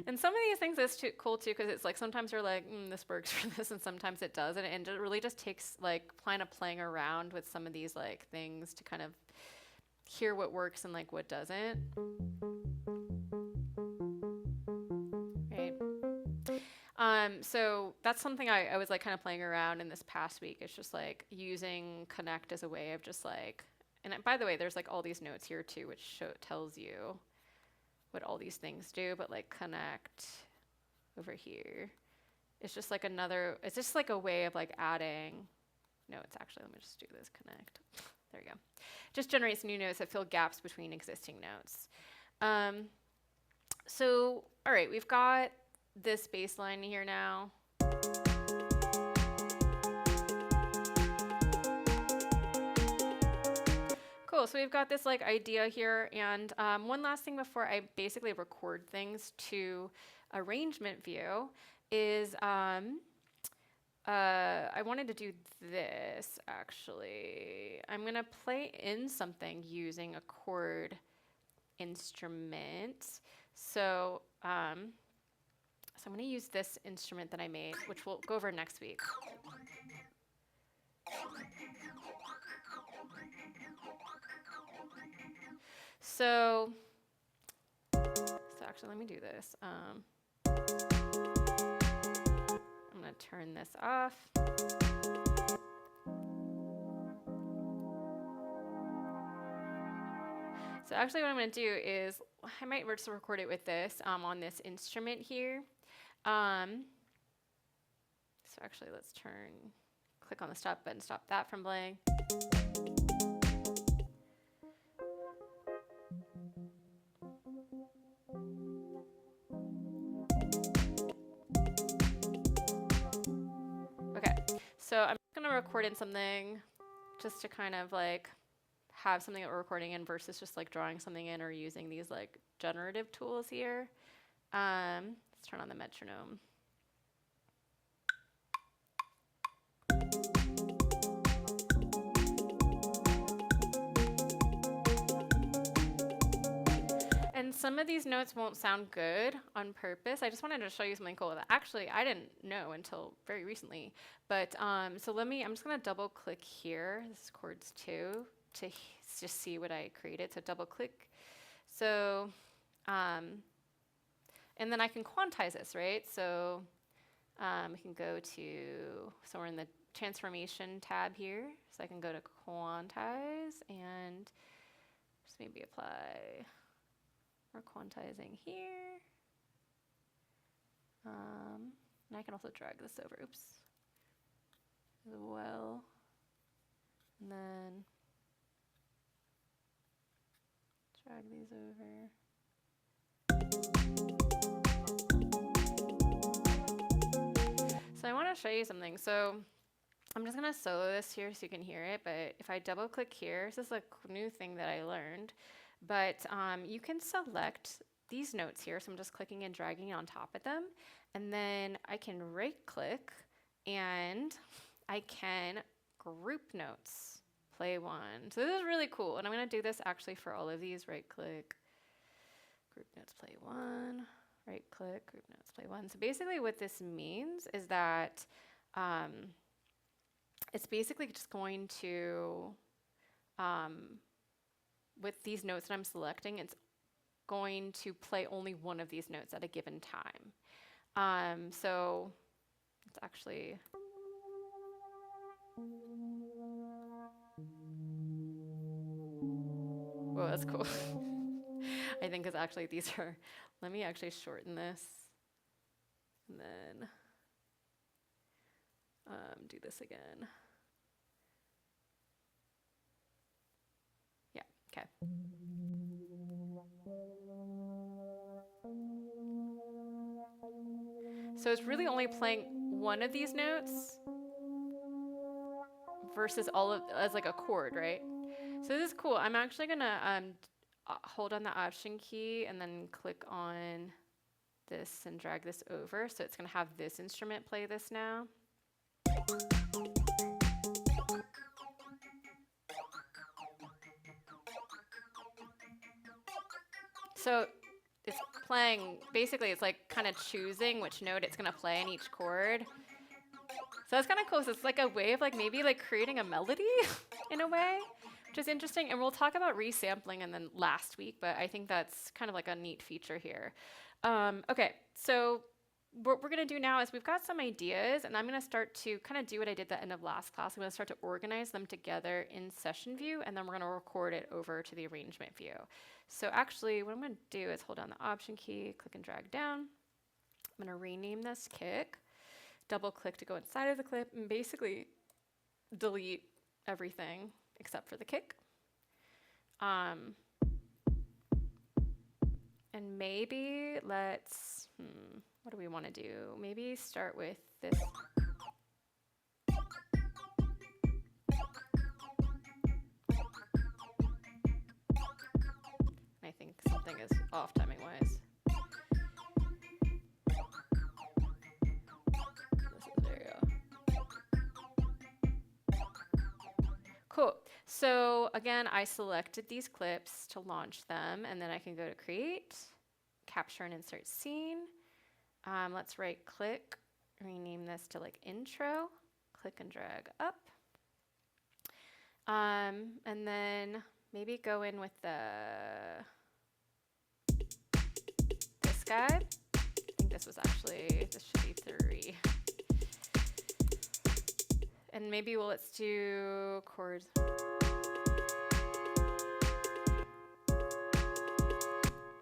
And some of these things is cool too, because it's like sometimes you're like, this works for this, and sometimes it doesn't. And it really just takes like kind of playing around with some of these like things to kind of hear what works and like what doesn't. Right. So that's something I was like kind of playing around in this past week. It's just like using connect as a way of just like, and by the way, there's like all these notes here too, which tells you what all these things do, but like connect over here. It's just like it's just like a way of like adding notes. Actually, let me just do this connect. There we go. Just generates new notes that fill gaps between existing notes. So, all right, we've got this bass line here now. Cool, so we've got this like idea here, and one last thing before I basically record things to arrangement view is I wanted to do this actually. I'm gonna play in something using a chord instrument. So I'm gonna use this instrument that I made, which we'll go over next week. So actually, let me do this. I'm gonna turn this off. So actually what I'm gonna do is, I might just record it with this on this instrument here. So actually let's click on the stop button, stop that from playing. Okay, so I'm gonna want to record in something just to kind of like have something that we're recording in versus just like drawing something in or using these like generative tools here. Let's turn on the metronome. And some of these notes won't sound good on purpose. I just wanted to show you something cool that actually I didn't know until very recently. But so I'm just gonna double click here. This is chords 2 to just see what I created. So double click. So, and then I can quantize this, right? So we can go to, so we're in the transformation tab here. So I can go to quantize and just maybe apply. We're quantizing here. And I can also drag this over, oops, as well. And then drag these over. So I want to show you something. So I'm just going to solo this here so you can hear it. But if I double click here, this is a new thing that I learned. But you can select these notes here. So I'm just clicking and dragging on top of them. And then I can right click and I can group notes, play one. So this is really cool. And I'm going to do this actually for all of these. Right click, group notes, play one. Right click, group notes, play one. So basically what this means is that it's basically just going to, with these notes that I'm selecting, it's going to play only one of these notes at a given time. So it's actually, whoa, that's cool. I think it's actually, these are, let me actually shorten this and then do this again. Yeah, okay. So it's really only playing one of these notes versus all of, as like a chord, right? So this is cool. I'm actually gonna hold on the Option key and then click on this and drag this over. So it's gonna have this instrument play this now. So it's playing, basically it's like kind of choosing which note it's gonna play in each chord. So that's kind of cool. So it's like a way of like maybe like creating a melody in a way, which is interesting. And we'll talk about resampling and then last week, but I think that's kind of like a neat feature here. Okay, so what we're going to do now is we've got some ideas, and I'm going to start to kind of do what I did at the end of last class. I'm going to start to organize them together in session view, and then we're going to record it over to the arrangement view. So actually, what I'm going to do is hold down the Option key, click and drag down. I'm going to rename this kick, double click to go inside of the clip, and basically delete everything except for the kick. And maybe let's, what do we want to do? Maybe start with this. I think something is off timing wise. There you go. Cool. So again, I selected these clips to launch them, and then I can go to Create, Capture and Insert Scene. Let's right click, rename this to like Intro, click and drag up. And then maybe go in with this guy. I think this was actually, this should be 3. And maybe let's do chords.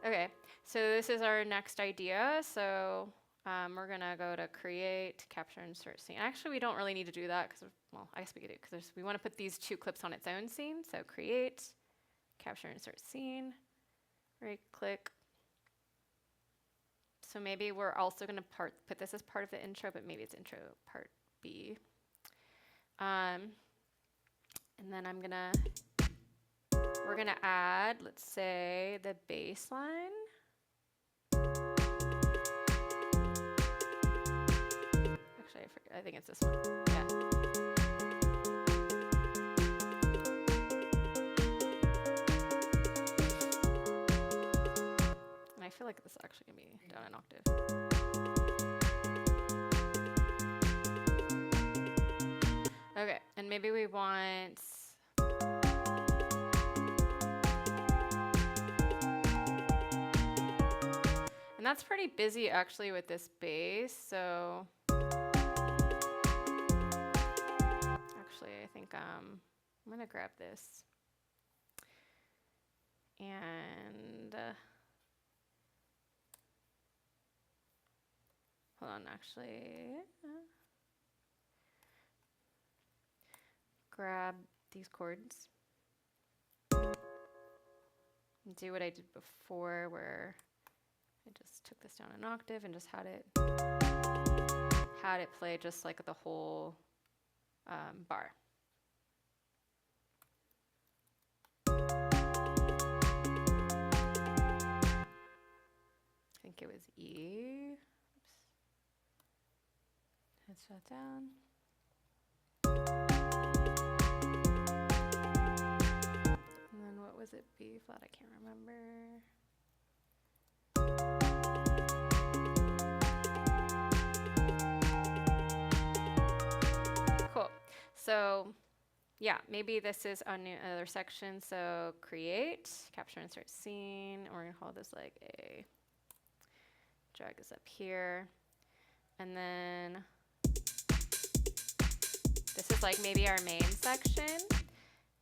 Okay, so this is our next idea. So we're gonna go to Create, Capture, Insert Scene. Actually, we don't really need to do that because, well, I guess we could do because we want to put these 2 clips on its own scene. So Create, Capture, Insert Scene, right click. So maybe we're also gonna put this as part of the intro, but maybe it's intro part B. And then we're gonna add, let's say, the bass line. Actually, I think it's this one. Yeah. And I feel like this is actually gonna be down an octave. Okay, and maybe we want, and that's pretty busy actually with this bass, so actually I think I'm gonna grab this and hold on, actually grab these chords and do what I did before, where I just took this down an octave and just had it play just like the whole bar. I think it was E. Oops. Let's shut down. And then what was it? B flat? I can't remember. Cool. So yeah, maybe this is another section. So create, capture, insert scene. We're gonna call this like a, drag this up here. And then this is like maybe our main section.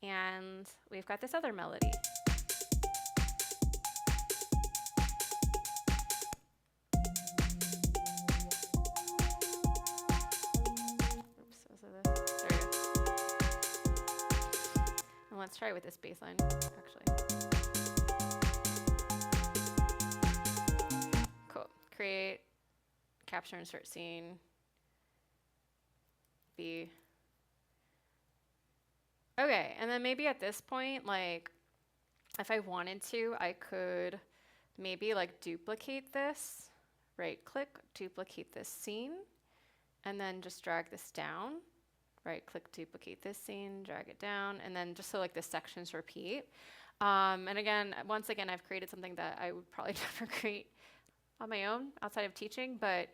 And we've got this other melody. Oops, was it this? There we go. And let's try it with this bass line, actually. Cool. Create, capture, insert scene, B. Okay, and then maybe at this point, like, if I wanted to, I could maybe like duplicate this, right click, duplicate this scene, and then just drag this down, right click, duplicate this scene, drag it down, and then just so like the sections repeat. And again, once again, I've created something that I would probably never create on my own outside of teaching, but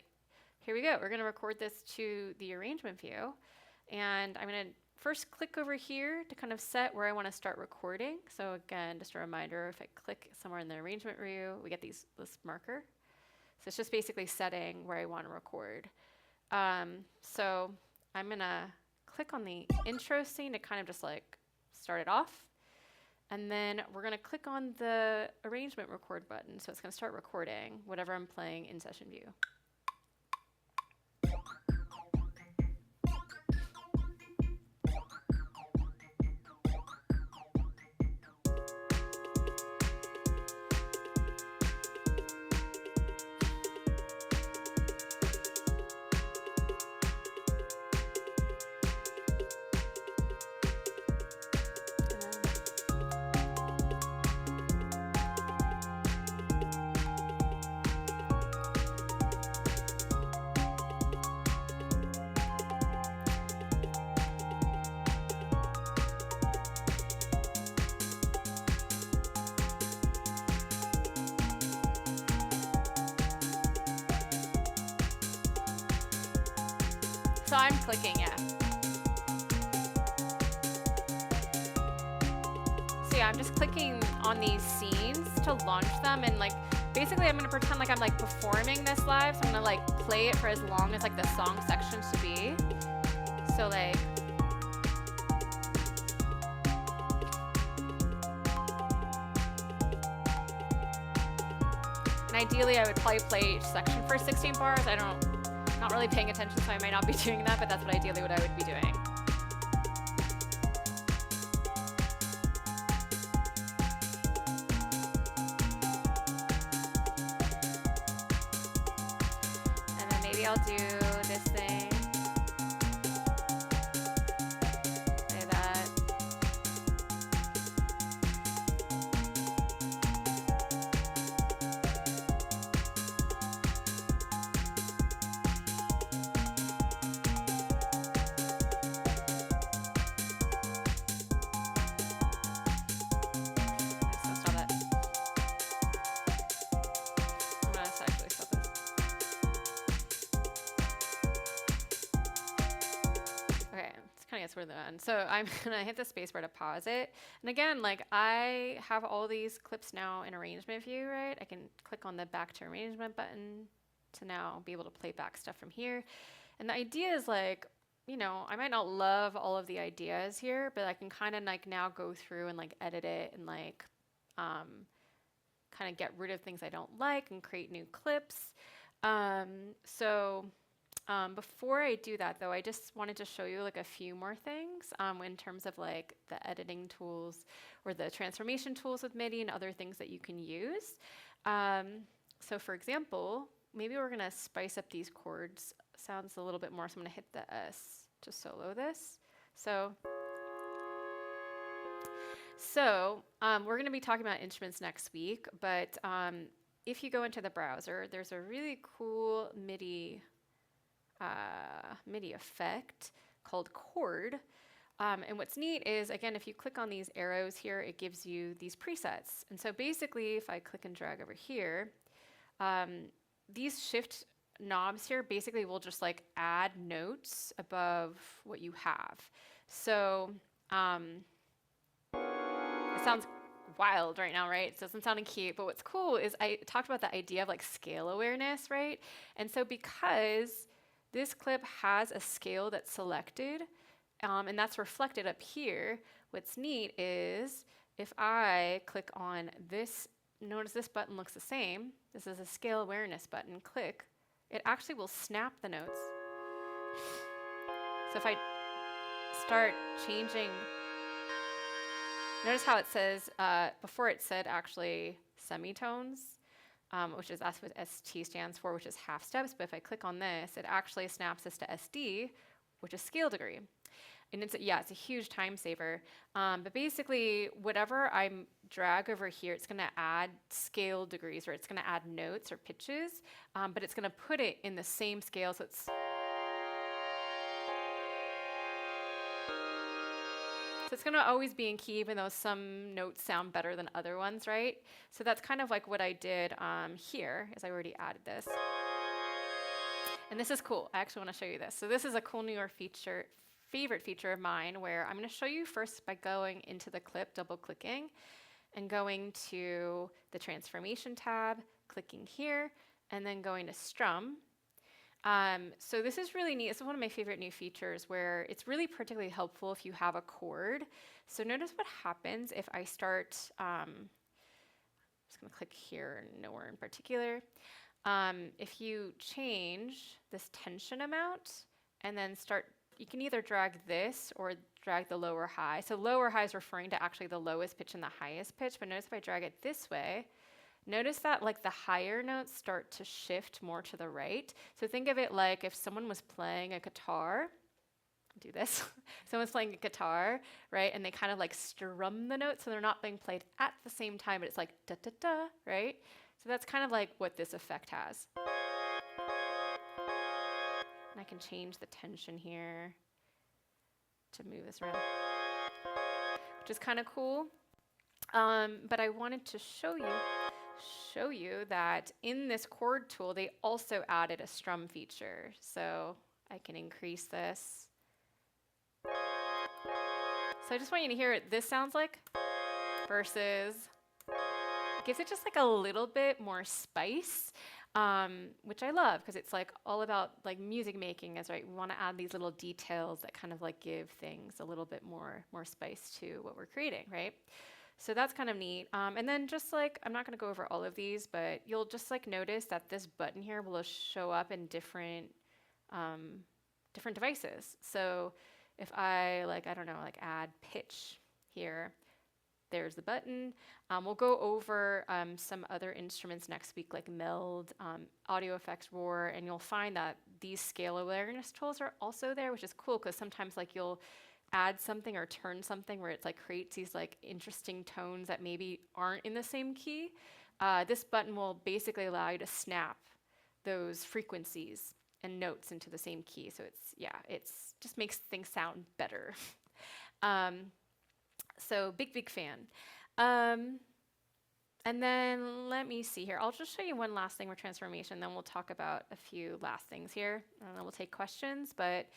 here we go. We're gonna record this to the arrangement view, and I'm gonna first click over here to kind of set where I want to start recording. So again, just a reminder, if I click somewhere in the arrangement view, we get this marker. So it's just basically setting where I want to record. So I'm going to click on the intro scene to kind of just like start it off. And then we're going to click on the arrangement record button. So it's going to start recording whatever I'm playing in session view. So I'm clicking, yeah. So yeah, I'm just clicking on these scenes to launch them, and like basically I'm gonna pretend like I'm like performing this live, so I'm gonna like play it for as long as like the song section should be. So like and ideally I would probably play each section for 16 bars. Not really paying attention, so I might not be doing that, but that's what ideally what I would be doing. And then maybe I'll do this thing. kind of gets toward the end. So I'm gonna hit the spacebar to pause it. And again, like I have all these clips now in arrangement view, right? I can click on the back to arrangement button to now be able to play back stuff from here. And the idea is like, you know, I might not love all of the ideas here, but I can kind of like now go through and like edit it and like kind of get rid of things I don't like and create new clips. Before I do that though, I just wanted to show you like a few more things in terms of like the editing tools or the transformation tools with MIDI and other things that you can use. So for example, maybe we're gonna spice up these chords sounds a little bit more. So I'm gonna hit the S to solo this. So we're going to be talking about instruments next week, but if you go into the browser, there's a really cool MIDI effect called chord. And what's neat is, again, if you click on these arrows here, it gives you these presets. And so basically, if I click and drag over here, these shift knobs here basically will just like add notes above what you have. So it sounds wild right now, right? It doesn't sound cute, but what's cool is I talked about the idea of like scale awareness, right? And so because this clip has a scale that's selected, and that's reflected up here, what's neat is if I click on this, notice this button looks the same. This is a scale awareness button, click. It actually will snap the notes. So if I start changing, notice how it says, before it said actually semitones, which is that's what ST stands for, which is half steps. But if I click on this, it actually snaps this to SD, which is scale degree. And it's a huge time saver. But basically, whatever I drag over here, it's going to add scale degrees, or it's going to add notes or pitches, but it's going to put it in the same scale. So it's going to always be in key, even though some notes sound better than other ones, right? So that's kind of like what I did here, is I already added this. And this is cool. I actually want to show you this. So this is a cool newer feature, favorite feature of mine, where I'm going to show you first by going into the clip, double-clicking, and going to the transformation tab, clicking here, and then going to strum. So this is really neat. This is one of my favorite new features where it's really particularly helpful if you have a chord. So notice what happens if I start, I'm just going to click here, nowhere in particular. If you change this tension amount and then start, you can either drag this or drag the lower high. So lower high is referring to actually the lowest pitch and the highest pitch, but notice if I drag it this way, notice that like the higher notes start to shift more to the right. So think of it like if someone was playing a guitar, do this, someone's playing a guitar, right? And they kind of like strum the notes so they're not being played at the same time, but it's like da da da, right? So that's kind of like what this effect has. And I can change the tension here to move this around, which is kind of cool. But I wanted to show you that in this chord tool, they also added a strum feature. So I can increase this. So I just want you to hear what this sounds like versus, gives it just like a little bit more spice, which I love because it's like all about like music making is right. We want to add these little details that kind of like give things a little bit more spice to what we're creating, right? So that's kind of neat. And then just like, I'm not going to go over all of these, but you'll just like notice that this button here will show up in different devices. So if I like, I don't know, like add pitch here, there's the button. We'll go over some other instruments next week, like Meld, Audio Effects Roar, and you'll find that these scale awareness tools are also there, which is cool because sometimes like you'll add something or turn something where it's like creates these like interesting tones that maybe aren't in the same key. This button will basically allow you to snap those frequencies and notes into the same key. So it's just makes things sound better. So big fan. And then let me see here. I'll just show you one last thing with transformation, then we'll talk about a few last things here, and then we'll take questions. But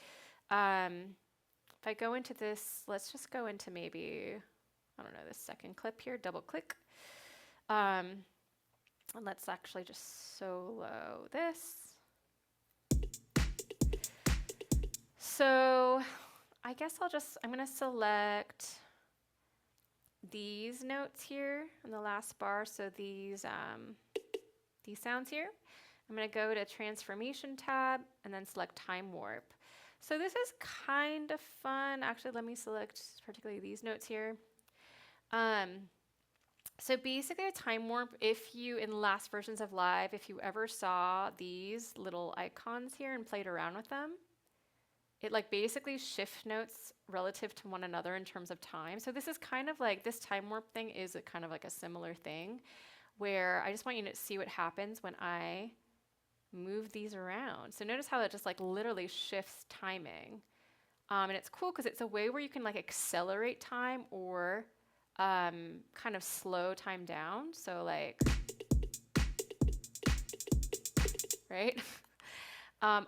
if I go into this, let's just go into maybe, I don't know, this second clip here, double click. And let's actually just solo this. So I guess I'm going to select these notes here in the last bar. So these sounds here. I'm going to go to Transformation tab and then select Time Warp. So this is kind of fun. Actually, let me select particularly these notes here. So basically a Time Warp, if you, in last versions of Live, if you ever saw these little icons here and played around with them, it like basically shift notes relative to one another in terms of time. So this is kind of like, this Time Warp thing is kind of like a similar thing where I just want you to see what happens when I move these around. So notice how it just like literally shifts timing. And it's cool because it's a way where you can like accelerate time or kind of slow time down. So like, right?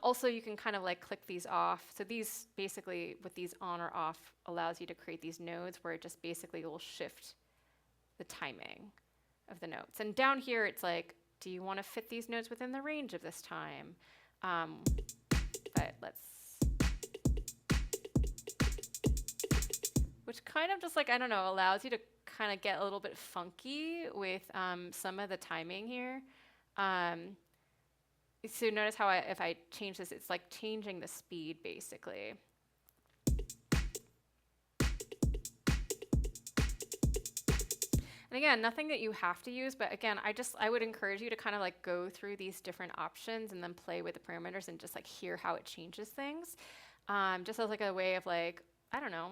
Also, you can kind of like click these off. So these basically, with these on or off, allows you to create these nodes where it just basically will shift the timing of the notes. And down here, it's like, do you want to fit these notes within the range of this time? But let's, which kind of just like, I don't know, allows you to kind of get a little bit funky with some of the timing here. So notice how if I change this, it's like changing the speed basically. And again, nothing that you have to use, but again, I would encourage you to kind of like go through these different options and then play with the parameters and just like hear how it changes things. Just as like a way of like, I don't know,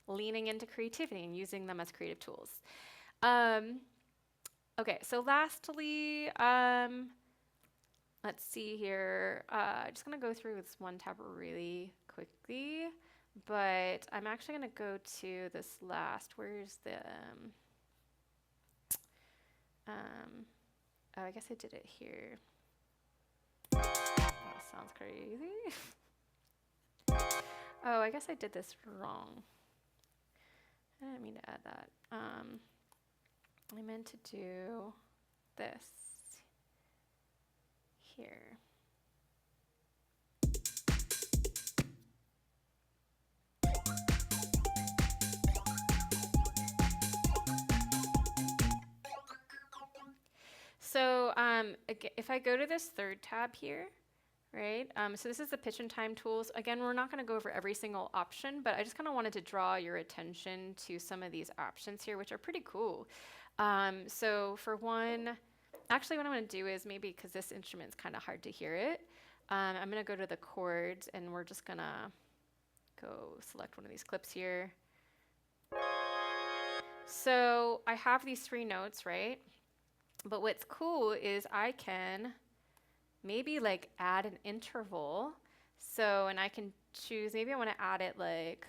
leaning into creativity and using them as creative tools. Okay, so lastly, let's see here. I'm just going to go through this one tab really quickly, but I'm actually going to go to this last. Where's the... oh, I guess I did it here. That sounds crazy. Oh, I guess I did this wrong. I didn't mean to add that. I meant to do this here. So if I go to this third tab here, right? So this is the pitch and time tools. Again, we're not going to go over every single option, but I just kind of wanted to draw your attention to some of these options here, which are pretty cool. So for one, actually what I'm going to do is maybe because this instrument's kind of hard to hear it, I'm going to go to the chords and we're just going to go select one of these clips here. So I have these 3 notes, right? But what's cool is I can maybe like add an interval. So, and I can choose, maybe I want to add it like,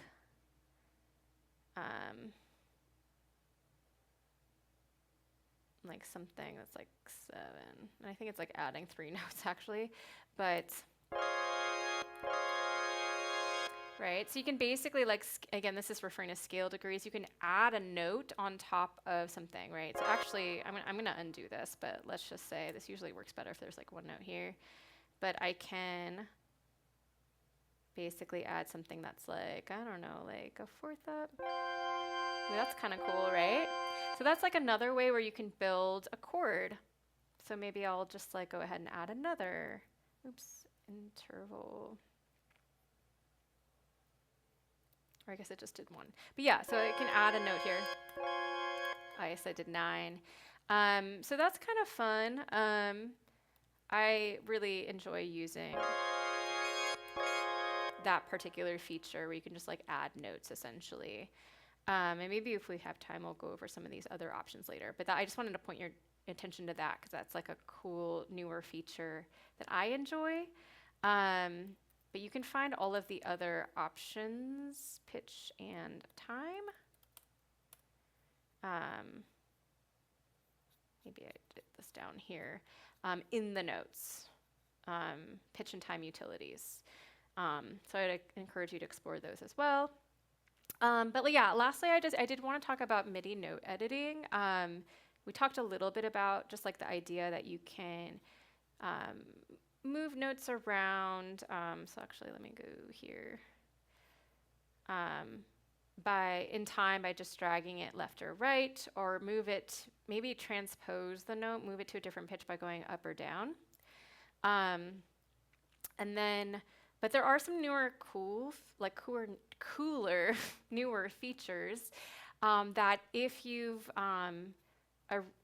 something that's like 7. And I think it's like adding 3 notes actually, but, right? So you can basically like, again, this is referring to scale degrees. You can add a note on top of something, right? So actually, I'm going to undo this, but let's just say this usually works better if there's like 1 note here. But I can basically add something that's like, I don't know, like a 4th up. Ooh, that's kind of cool, right? So that's like another way where you can build a chord. So maybe I'll just like go ahead and add another, interval. Or I guess it just did 1. But yeah, so I can add a note here. I guess I did 9. So that's kind of fun. I really enjoy using that particular feature where you can just like add notes essentially. And maybe if we have time, we'll go over some of these other options later. But I just wanted to point your attention to that because that's like a cool newer feature that I enjoy. But you can find all of the other options, pitch and time. Maybe I did this down here in the notes, pitch and time utilities. So I'd encourage you to explore those as well. But yeah, lastly, I did want to talk about MIDI note editing. We talked a little bit about just like the idea that you can move notes around. So actually, let me go here. By just dragging it left or right, or move it, maybe transpose the note, move it to a different pitch by going up or down. But there are some newer cooler, newer features that if you've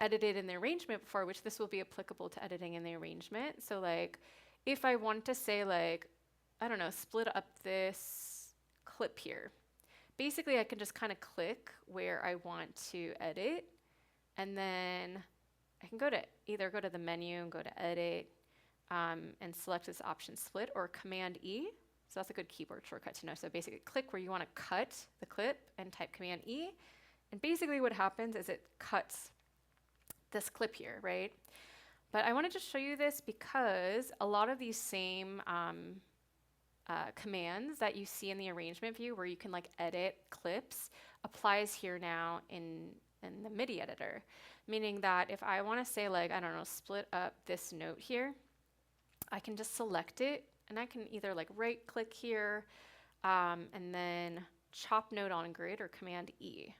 edited in the arrangement before, which this will be applicable to editing in the arrangement. So like, if I want to say like, I don't know, split up this clip here. Basically, I can just kind of click where I want to edit, and then I can either go to the menu and go to edit, and select this option split, or Command E. So that's a good keyboard shortcut to know. So basically click where you want to cut the clip and type Command E. And basically what happens is it cuts this clip here, right? But I want to just show you this because a lot of these same commands that you see in the arrangement view where you can like edit clips applies here now in the MIDI editor. Meaning that if I want to say like, I don't know, split up this note here, I can just select it, and I can either like right click here and then chop note on grid, or Command E.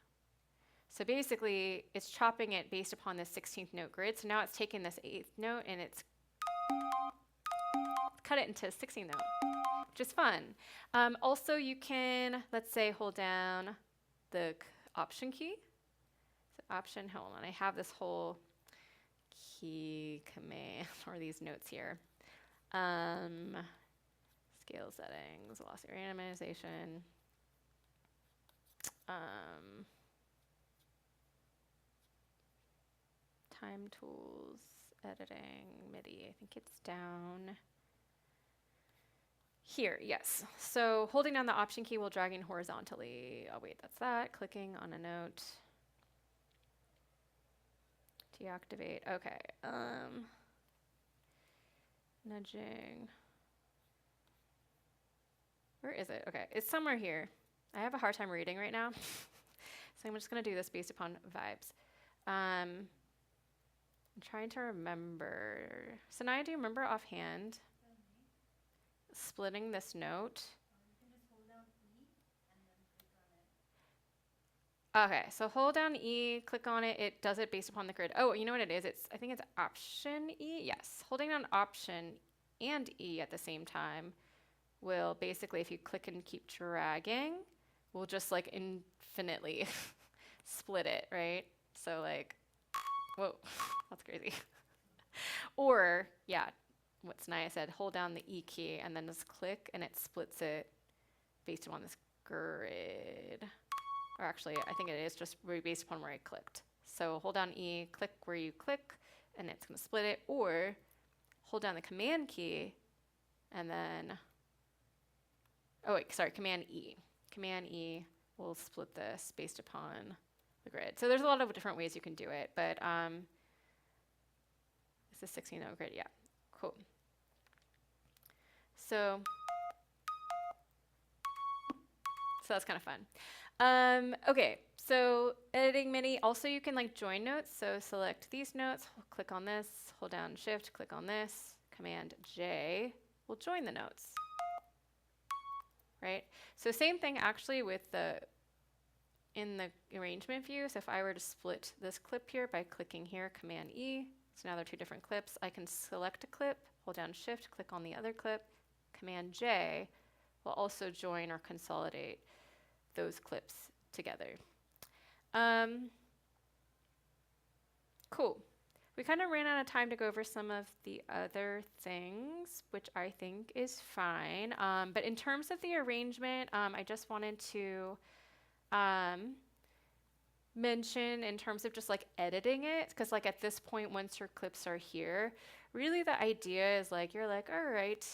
So basically it's chopping it based upon this 16th note grid. So now it's taking this 8th note and it's cut it into a 16th note, which is fun. Also you can, let's say, hold down the Option key. So Option, hold on, I have this whole key command or these notes here. Scale settings, velocity randomization, time tools, editing, MIDI. I think it's down here, yes. So holding down the Option key while dragging horizontally. Oh wait, that's that. Clicking on a note. Deactivate, okay. Nudging. Where is it? Okay, it's somewhere here. I have a hard time reading right now. So I'm just gonna do this based upon vibes. I'm trying to remember. So now, do you remember offhand splitting this note? Okay, so hold down E, click on it, it does it based upon the grid. Oh, you know what it is? I think it's Option E, yes. Holding down Option and E at the same time will basically, if you click and keep dragging, will just like infinitely split it, right? So like, whoa, that's crazy. Or, yeah, what's nice, I said hold down the E key and then just click and it splits it based upon this grid. Or actually, I think it is just based upon where I clicked. So hold down E, click where you click, and it's gonna split it, or hold down the Command key, and then, oh wait, sorry, Command E. Command E will split this based upon the grid. So there's a lot of different ways you can do it, but it's the 16 note grid, yeah, cool. So that's kind of fun. Okay, so editing MIDI, also you can like join notes. So select these notes, click on this, hold down Shift, click on this, Command J will join the notes, right? So same thing actually with in the arrangement view. So if I were to split this clip here by clicking here, Command E, so now they're two different clips, I can select a clip, hold down Shift, click on the other clip, Command J will also join or consolidate those clips together. Cool. We kind of ran out of time to go over some of the other things, which I think is fine. But in terms of the arrangement, I just wanted to mention in terms of just like editing it, because like at this point, once your clips are here, really the idea is like, you're like, all right,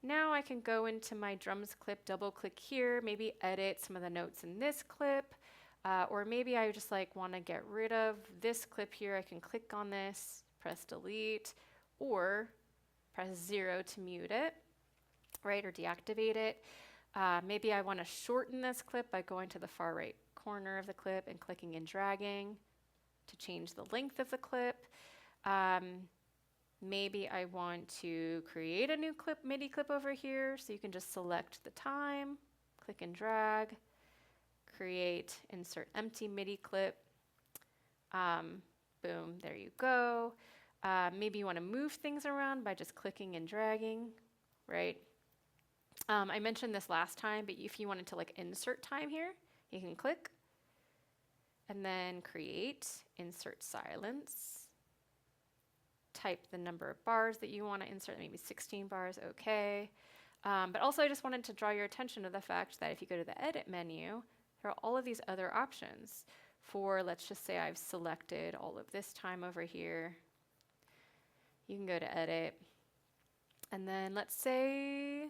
now I can go into my drums clip, double click here, maybe edit some of the notes in this clip, or maybe I just like want to get rid of this clip here. I can click on this, press delete, or press 0 to mute it. right, or deactivate it. Maybe I want to shorten this clip by going to the far right corner of the clip and clicking and dragging to change the length of the clip. Maybe I want to create a new clip, MIDI clip over here, so you can just select the time, click and drag, create, insert empty MIDI clip. Boom, there you go. Maybe you want to move things around by just clicking and dragging, right? I mentioned this last time, but if you wanted to like insert time here, you can click and then create, insert silence, type the number of bars that you want to insert, maybe 16 bars, okay. But also I just wanted to draw your attention to the fact that if you go to the edit menu, there are all of these other options for, let's just say I've selected all of this time over here. You can go to edit, and then let's say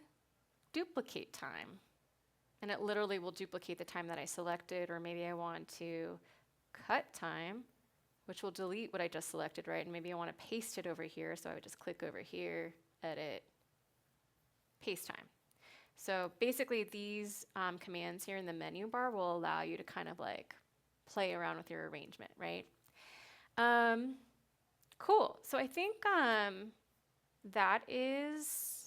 duplicate time. And it literally will duplicate the time that I selected, or maybe I want to cut time, which will delete what I just selected, right? And maybe I want to paste it over here, so I would just click over here, edit, paste time. So basically these commands here in the menu bar will allow you to kind of like play around with your arrangement, right? Cool. So I think that is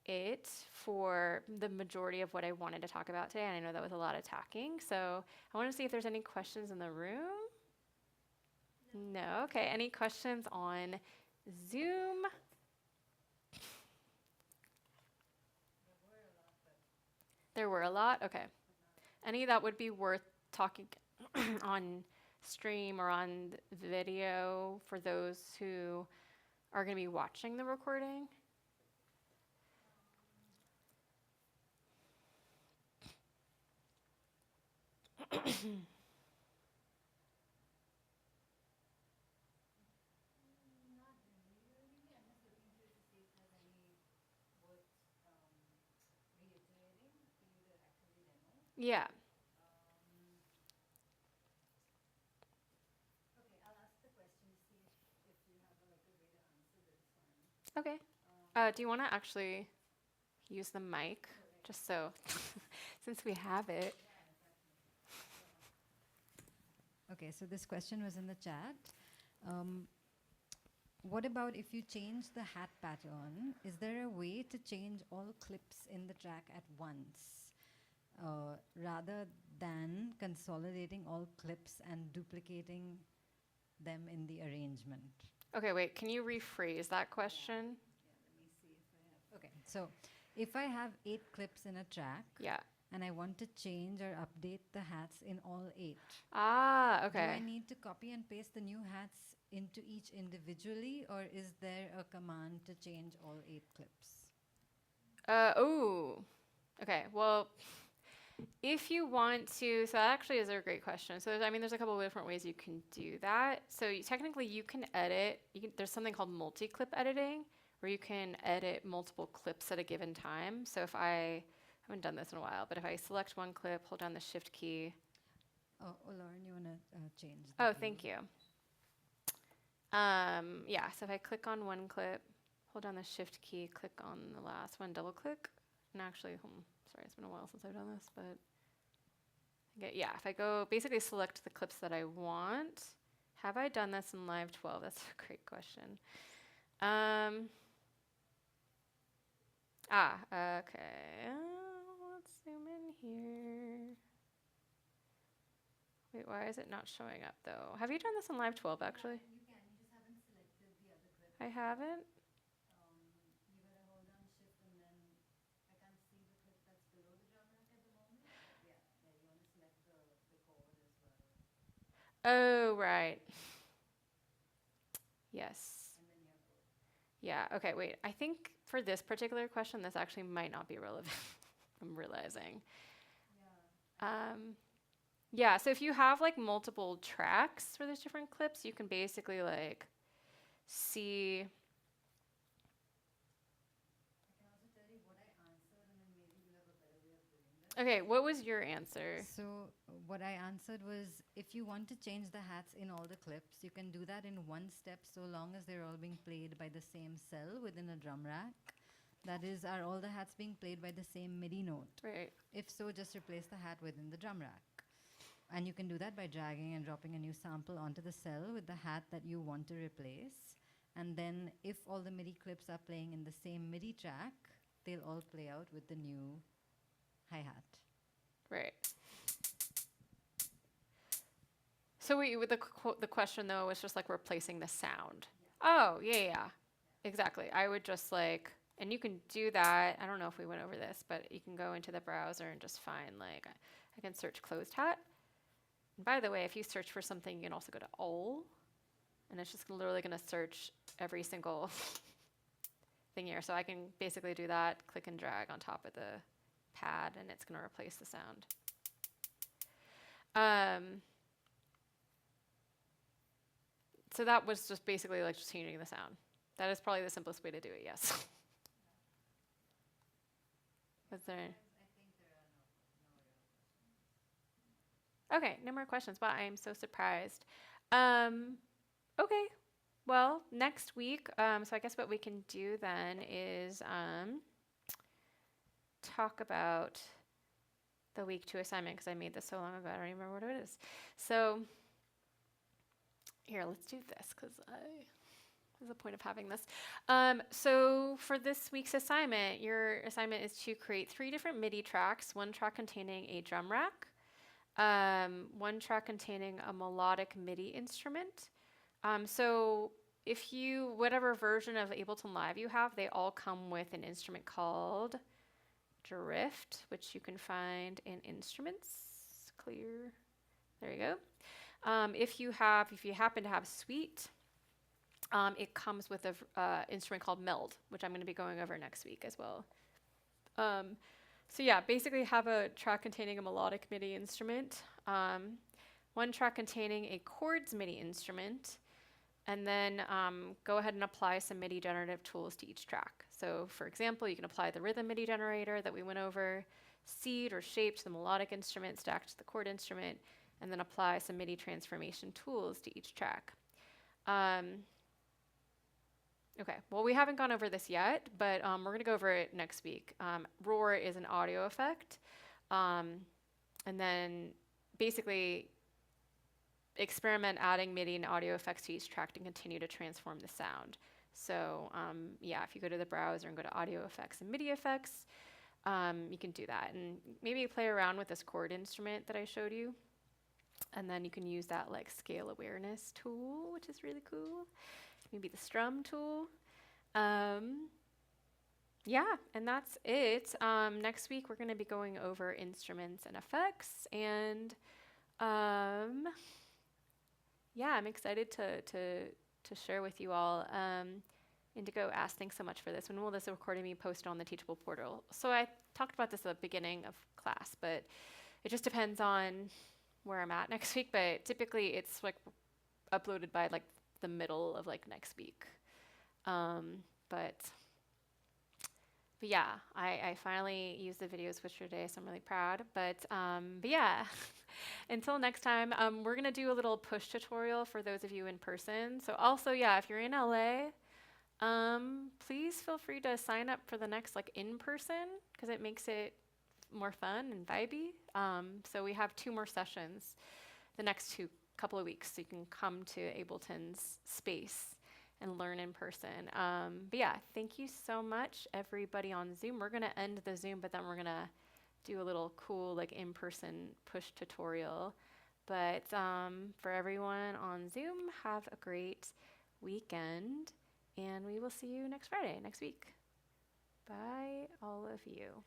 it for the majority of what I wanted to talk about today. And I know that was a lot of talking. So I want to see if there's any questions in the room. No? Okay. Any questions on Zoom? There were a lot? Okay. Any that would be worth talking on stream or on video for those who are going to be watching the recording? Yeah. Okay, I'll ask the question to see if you have like a way to answer this one. Okay. Do you want to actually use the mic just so, since we have it? Okay, so this question was in the chat. What about if you change the hat pattern? Is there a way to change all clips in the track at once, rather than consolidating all clips and duplicating them in the arrangement? Okay, wait, can you rephrase that question? Let me see if I have. Okay, so if I have 8 clips in a track, Yeah. and I want to change or update the hats in all 8. Ah, Do I okay. need to copy and paste the new hats into each individually, or is there a command to change all 8 clips? Oh, okay. Well, if you want to, so that actually is a great question. So, there's a couple of different ways you can do that. So technically you can edit, there's something called multi-clip editing, where you can edit multiple clips at a given time. So if I haven't done this in a while, but if I select one clip, hold down the shift key. Oh, Lauren, you want to change the Oh, thank you. Yeah, so if I click on one clip, hold down the shift key, click on the last one, double click. And actually, sorry, it's been a while since I've done this, but yeah, if I go basically select the clips that I want. Have I done this in Live 12? That's a great question. Okay. Let's zoom in here. Wait, why is it not showing up though? Have you done this in Live 12 actually? You can, you just haven't selected the other clip. I haven't. You gotta hold down shift and then I can't see the clip that's below the drum rack at the moment. Yeah, you want to select the chord as well. Oh, right. Yes. And then you have both. Yeah, okay, wait. I think for this particular question, this actually might not be relevant. I'm realizing. Yeah. Yeah, so if you have like multiple tracks for those different clips, you can basically like see. I can also tell you what I answered and then maybe you have a better way of doing this. Okay, what was your answer? So what I answered was, if you want to change the hats in all the clips, you can do that in one step so long as they're all being played by the same cell within a drum rack. That is, are all the hats being played by the same MIDI note? Right. If so, just replace the hat within the drum rack. And you can do that by dragging and dropping a new sample onto the cell with the hat that you want to replace. And then if all the MIDI clips are playing in the same MIDI track, they'll all play out with the new hi-hat. Right. So with the question though was just like replacing the sound. Oh, yeah. Exactly. I would just like, and you can do that. I don't know if we went over this, but you can go into the browser and just find like, I can search closed hat. And by the way, if you search for something, you can also go to all, and it's just literally going to search every single thing here. So I can basically do that, click and drag on top of the pad, and it's going to replace the sound. So that was just basically like just changing the sound. That is probably the simplest way to do it, yes. Was there? Okay, no more questions. Wow, I am so surprised. Okay, well, next week, so I guess what we can do then is talk about the week 2 assignment, because I made this so long ago, I don't even remember what it is. So here, let's do this, because there's a point of having this. So for this week's assignment, your assignment is to create 3 different MIDI tracks, 1 track containing a drum rack, 1 track containing a melodic MIDI instrument. So if you, whatever version of Ableton Live you have, they all come with an instrument called Drift, which you can find in Instruments. Clear. There you go. If you happen to have Suite, it comes with an instrument called Meld, which I'm going to be going over next week as well. So yeah, basically have a track containing a melodic MIDI instrument, 1 track containing a chords MIDI instrument, and then go ahead and apply some MIDI generative tools to each track. So for example, you can apply the rhythm MIDI generator that we went over, seed or shape to the melodic instrument, stack to the chord instrument, and then apply some MIDI transformation tools to each track. Okay, well, we haven't gone over this yet, but we're going to go over it next week. Roar is an audio effect, and then basically experiment adding MIDI and audio effects to each track to continue to transform the sound. So yeah, if you go to the browser and go to audio effects and MIDI effects, you can do that. And maybe play around with this chord instrument that I showed you. And then you can use that like scale awareness tool, which is really cool. Maybe the strum tool. Yeah, and that's it. Next week we're going to be going over instruments and effects, and yeah, I'm excited to share with you all. Indigo asked, thanks so much for this. When will this recording be posted on the Teachable portal? So I talked about this at the beginning of class, but it just depends on where I'm at next week. But typically it's like uploaded by like the middle of like next week. But yeah, I finally used the video switcher today, so I'm really proud. But yeah, until next time, we're gonna do a little push tutorial for those of you in person. So also, yeah, if you're in LA, please feel free to sign up for the next like in person, because it makes it more fun and vibey. So we have 2 more sessions the next couple of weeks, so you can come to Ableton's space and learn in person. But yeah, thank you so much, everybody on Zoom. We're gonna end the Zoom, but then we're gonna do a little cool like in-person push tutorial. But for everyone on Zoom, have a great weekend, and we will see you next Friday, next week. Bye, all of you.